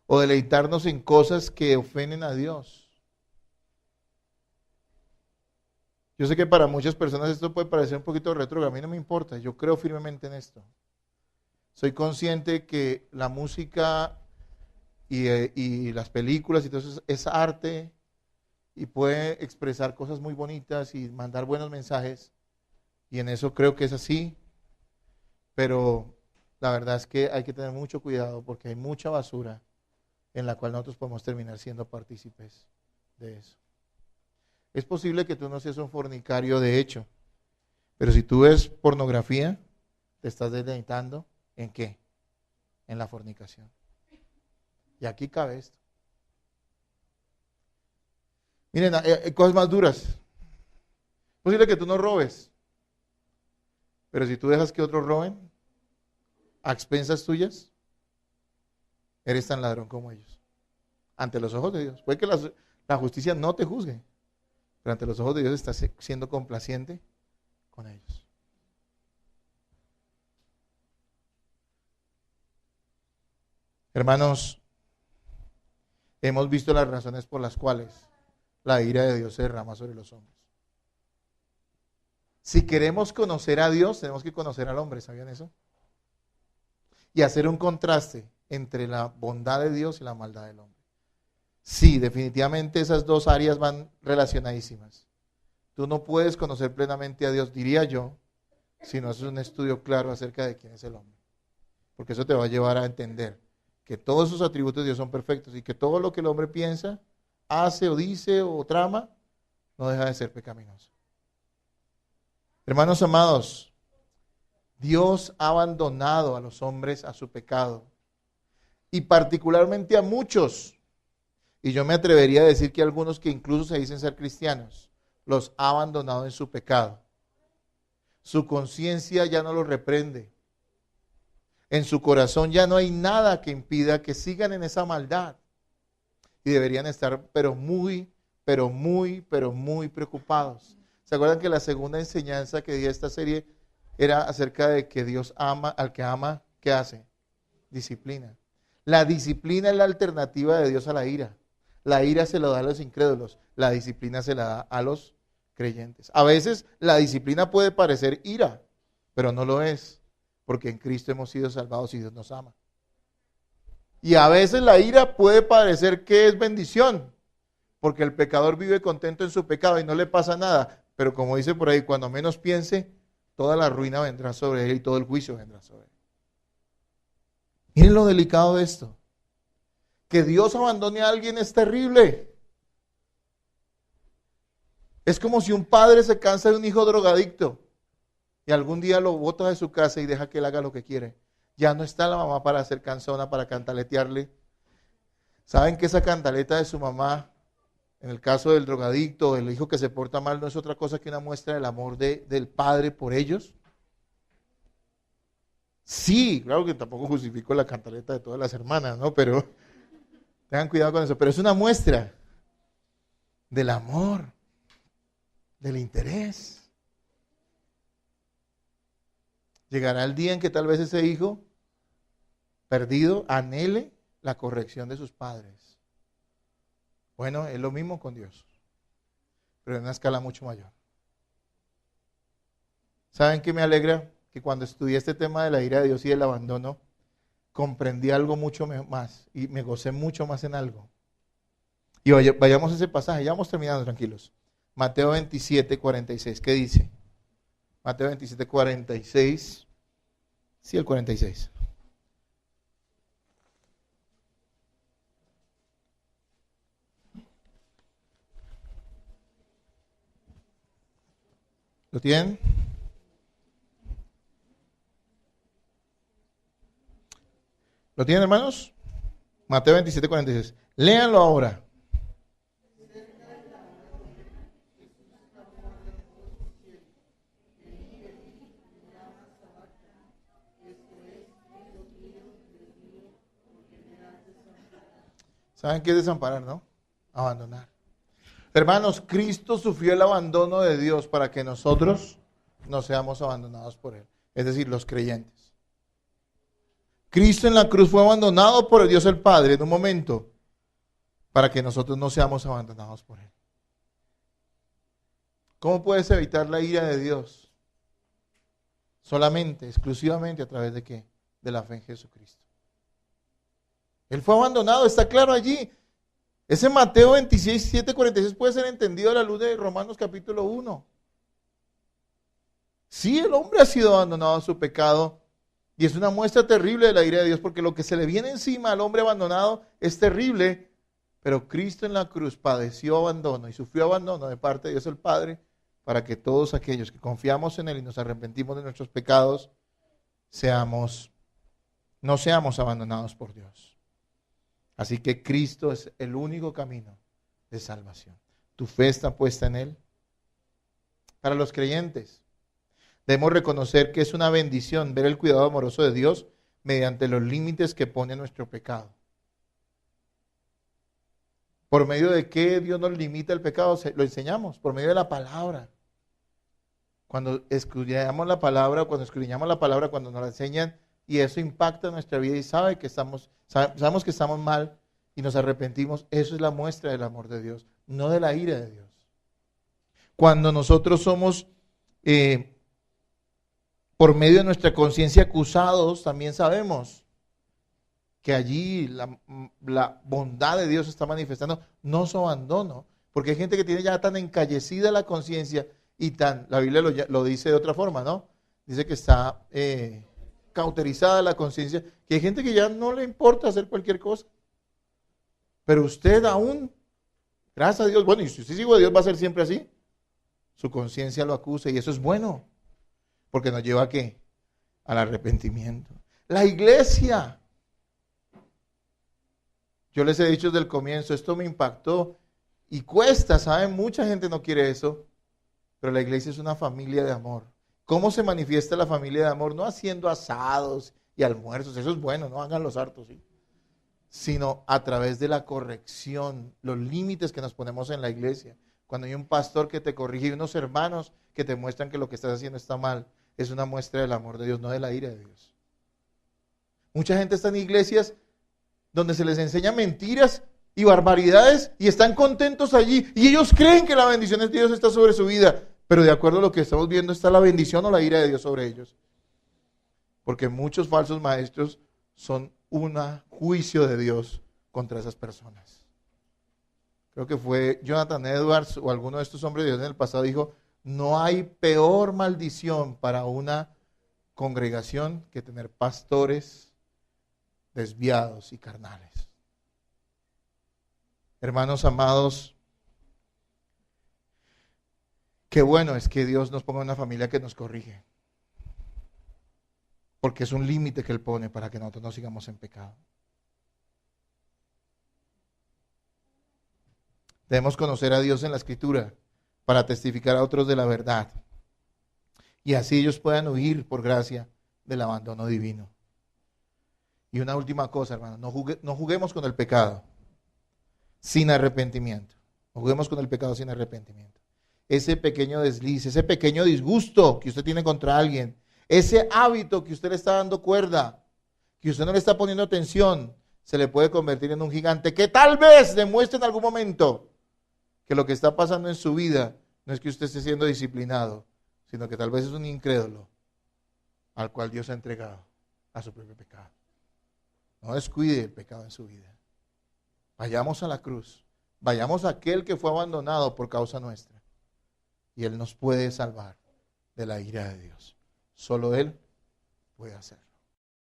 O deleitarnos en cosas que ofenden a Dios. Yo sé que para muchas personas esto puede parecer un poquito retrógrado, a mí no me importa, yo creo firmemente en esto. Soy consciente que la música y las películas y todo eso es arte y puede expresar cosas muy bonitas y mandar buenos mensajes. Y en eso creo que es así, pero la verdad es que hay que tener mucho cuidado porque hay mucha basura en la cual nosotros podemos terminar siendo partícipes de eso. Es posible que tú no seas un fornicario de hecho, pero si tú ves pornografía, te estás deleitando ¿en qué? En la fornicación. Y aquí cabe esto. Miren, cosas más duras. Es posible que tú no robes, pero si tú dejas que otros roben a expensas tuyas, eres tan ladrón como ellos. Ante los ojos de Dios. Puede que la justicia no te juzgue, pero ante los ojos de Dios estás siendo complaciente con ellos. Hermanos, hemos visto las razones por las cuales la ira de Dios se derrama sobre los hombres. Si queremos conocer a Dios, tenemos que conocer al hombre, ¿sabían eso? Y hacer un contraste entre la bondad de Dios y la maldad del hombre. Sí, definitivamente esas dos áreas van relacionadísimas. Tú no puedes conocer plenamente a Dios, diría yo, si no haces un estudio claro acerca de quién es el hombre. Porque eso te va a llevar a entender que todos sus atributos de Dios son perfectos y que todo lo que el hombre piensa, hace o dice o trama, no deja de ser pecaminoso. Hermanos amados, Dios ha abandonado a los hombres a su pecado y particularmente a muchos, y yo me atrevería a decir que algunos que incluso se dicen ser cristianos, los ha abandonado en su pecado. Su conciencia ya no los reprende. En su corazón ya no hay nada que impida que sigan en esa maldad. Y deberían estar pero muy preocupados. ¿Se acuerdan que la segunda enseñanza que di a esta serie era acerca de que Dios ama al que ama? ¿Qué hace? Disciplina. La disciplina es la alternativa de Dios a la ira. La ira se la da a los incrédulos, la disciplina se la da a los creyentes. A veces la disciplina puede parecer ira, pero no lo es, porque en Cristo hemos sido salvados y Dios nos ama. Y a veces la ira puede parecer que es bendición, porque el pecador vive contento en su pecado y no le pasa nada. Pero como dice por ahí, cuando menos piense, toda la ruina vendrá sobre él y todo el juicio vendrá sobre él. Miren lo delicado de esto. Que Dios abandone a alguien es terrible. Es como si un padre se cansa de un hijo drogadicto y algún día lo bota de su casa y deja que él haga lo que quiere. Ya no está la mamá para hacer canzona, para cantaletearle. ¿Saben que esa cantaleta de su mamá, en el caso del drogadicto, del hijo que se porta mal, no es otra cosa que una muestra del amor del padre por ellos? Sí, claro que tampoco justifico la cantaleta de todas las hermanas, ¿no? Pero tengan cuidado con eso. Pero es una muestra del amor, del interés. Llegará el día en que tal vez ese hijo perdido anhele la corrección de sus padres. Bueno, es lo mismo con Dios, pero en una escala mucho mayor. ¿Saben qué me alegra? Que cuando estudié este tema de la ira de Dios y el abandono, comprendí algo mucho más y me gocé mucho más en algo. Y vayamos a ese pasaje, ya vamos terminando, tranquilos. Mateo 27, 46, ¿qué dice? Mateo 27, 46. Sí, el 46. ¿Lo tienen? ¿Lo tienen, hermanos? Mateo 27, 46. Léanlo ahora. ¿Saben qué es desamparar, no? Abandonar. Hermanos, Cristo sufrió el abandono de Dios para que nosotros no seamos abandonados por Él. Es decir, los creyentes. Cristo en la cruz fue abandonado por Dios el Padre en un momento para que nosotros no seamos abandonados por Él. ¿Cómo puedes evitar la ira de Dios? Solamente, exclusivamente a través de ¿qué? De la fe en Jesucristo. Él fue abandonado, está claro allí. Ese Mateo 26, 7, 46 puede ser entendido a la luz de Romanos capítulo 1. Sí, el hombre ha sido abandonado a su pecado y es una muestra terrible de la ira de Dios, porque lo que se le viene encima al hombre abandonado es terrible, pero Cristo en la cruz padeció abandono y sufrió abandono de parte de Dios el Padre para que todos aquellos que confiamos en Él y nos arrepentimos de nuestros pecados, no seamos abandonados por Dios. Así que Cristo es el único camino de salvación. ¿Tu fe está puesta en Él? Para los creyentes, debemos reconocer que es una bendición ver el cuidado amoroso de Dios mediante los límites que pone nuestro pecado. ¿Por medio de qué Dios nos limita el pecado? Lo enseñamos, por medio de la palabra. Cuando escudriñamos la palabra, cuando nos la enseñan, y eso impacta nuestra vida y sabemos que estamos mal y nos arrepentimos, eso es la muestra del amor de Dios, no de la ira de Dios. Cuando nosotros somos, por medio de nuestra conciencia, acusados, también sabemos que allí la bondad de Dios está manifestando, no su abandono, porque hay gente que tiene ya tan encallecida la conciencia y la Biblia lo dice de otra forma, ¿no? Dice que está cauterizada la conciencia, que hay gente que ya no le importa hacer cualquier cosa. Pero usted aún, gracias a Dios, bueno, y si usted sigue a Dios va a ser siempre así. Su conciencia lo acusa y eso es bueno, porque nos lleva ¿a qué? Al arrepentimiento. La iglesia. Yo les he dicho desde el comienzo, esto me impactó y cuesta, ¿saben? Mucha gente no quiere eso, pero la iglesia es una familia de amor. ¿Cómo se manifiesta la familia de amor? No haciendo asados y almuerzos, eso es bueno, no hagan los hartos, ¿sí? Sino a través de la corrección, los límites que nos ponemos en la iglesia. Cuando hay un pastor que te corrige y unos hermanos que te muestran que lo que estás haciendo está mal, es una muestra del amor de Dios, no de la ira de Dios. Mucha gente está en iglesias donde se les enseña mentiras y barbaridades y están contentos allí y ellos creen que la bendición de Dios está sobre su vida, pero de acuerdo a lo que estamos viendo está la bendición o la ira de Dios sobre ellos, porque muchos falsos maestros son un juicio de Dios contra esas personas. Creo que fue Jonathan Edwards o alguno de estos hombres de Dios en el pasado dijo, no hay peor maldición para una congregación que tener pastores desviados y carnales. Hermanos amados, qué bueno es que Dios nos ponga una familia que nos corrige, porque es un límite que Él pone para que nosotros no sigamos en pecado. Debemos conocer a Dios en la Escritura para testificar a otros de la verdad, y así ellos puedan huir por gracia del abandono divino. Y una última cosa, hermano, no juguemos con el pecado sin arrepentimiento. No juguemos con el pecado sin arrepentimiento. Ese pequeño desliz, ese pequeño disgusto que usted tiene contra alguien, ese hábito que usted le está dando cuerda, que usted no le está poniendo atención, se le puede convertir en un gigante que tal vez demuestre en algún momento que lo que está pasando en su vida no es que usted esté siendo disciplinado, sino que tal vez es un incrédulo al cual Dios ha entregado a su propio pecado. No descuide el pecado en su vida. Vayamos a la cruz. Vayamos a aquel que fue abandonado por causa nuestra. Y Él nos puede salvar de la ira de Dios. Solo Él puede hacerlo.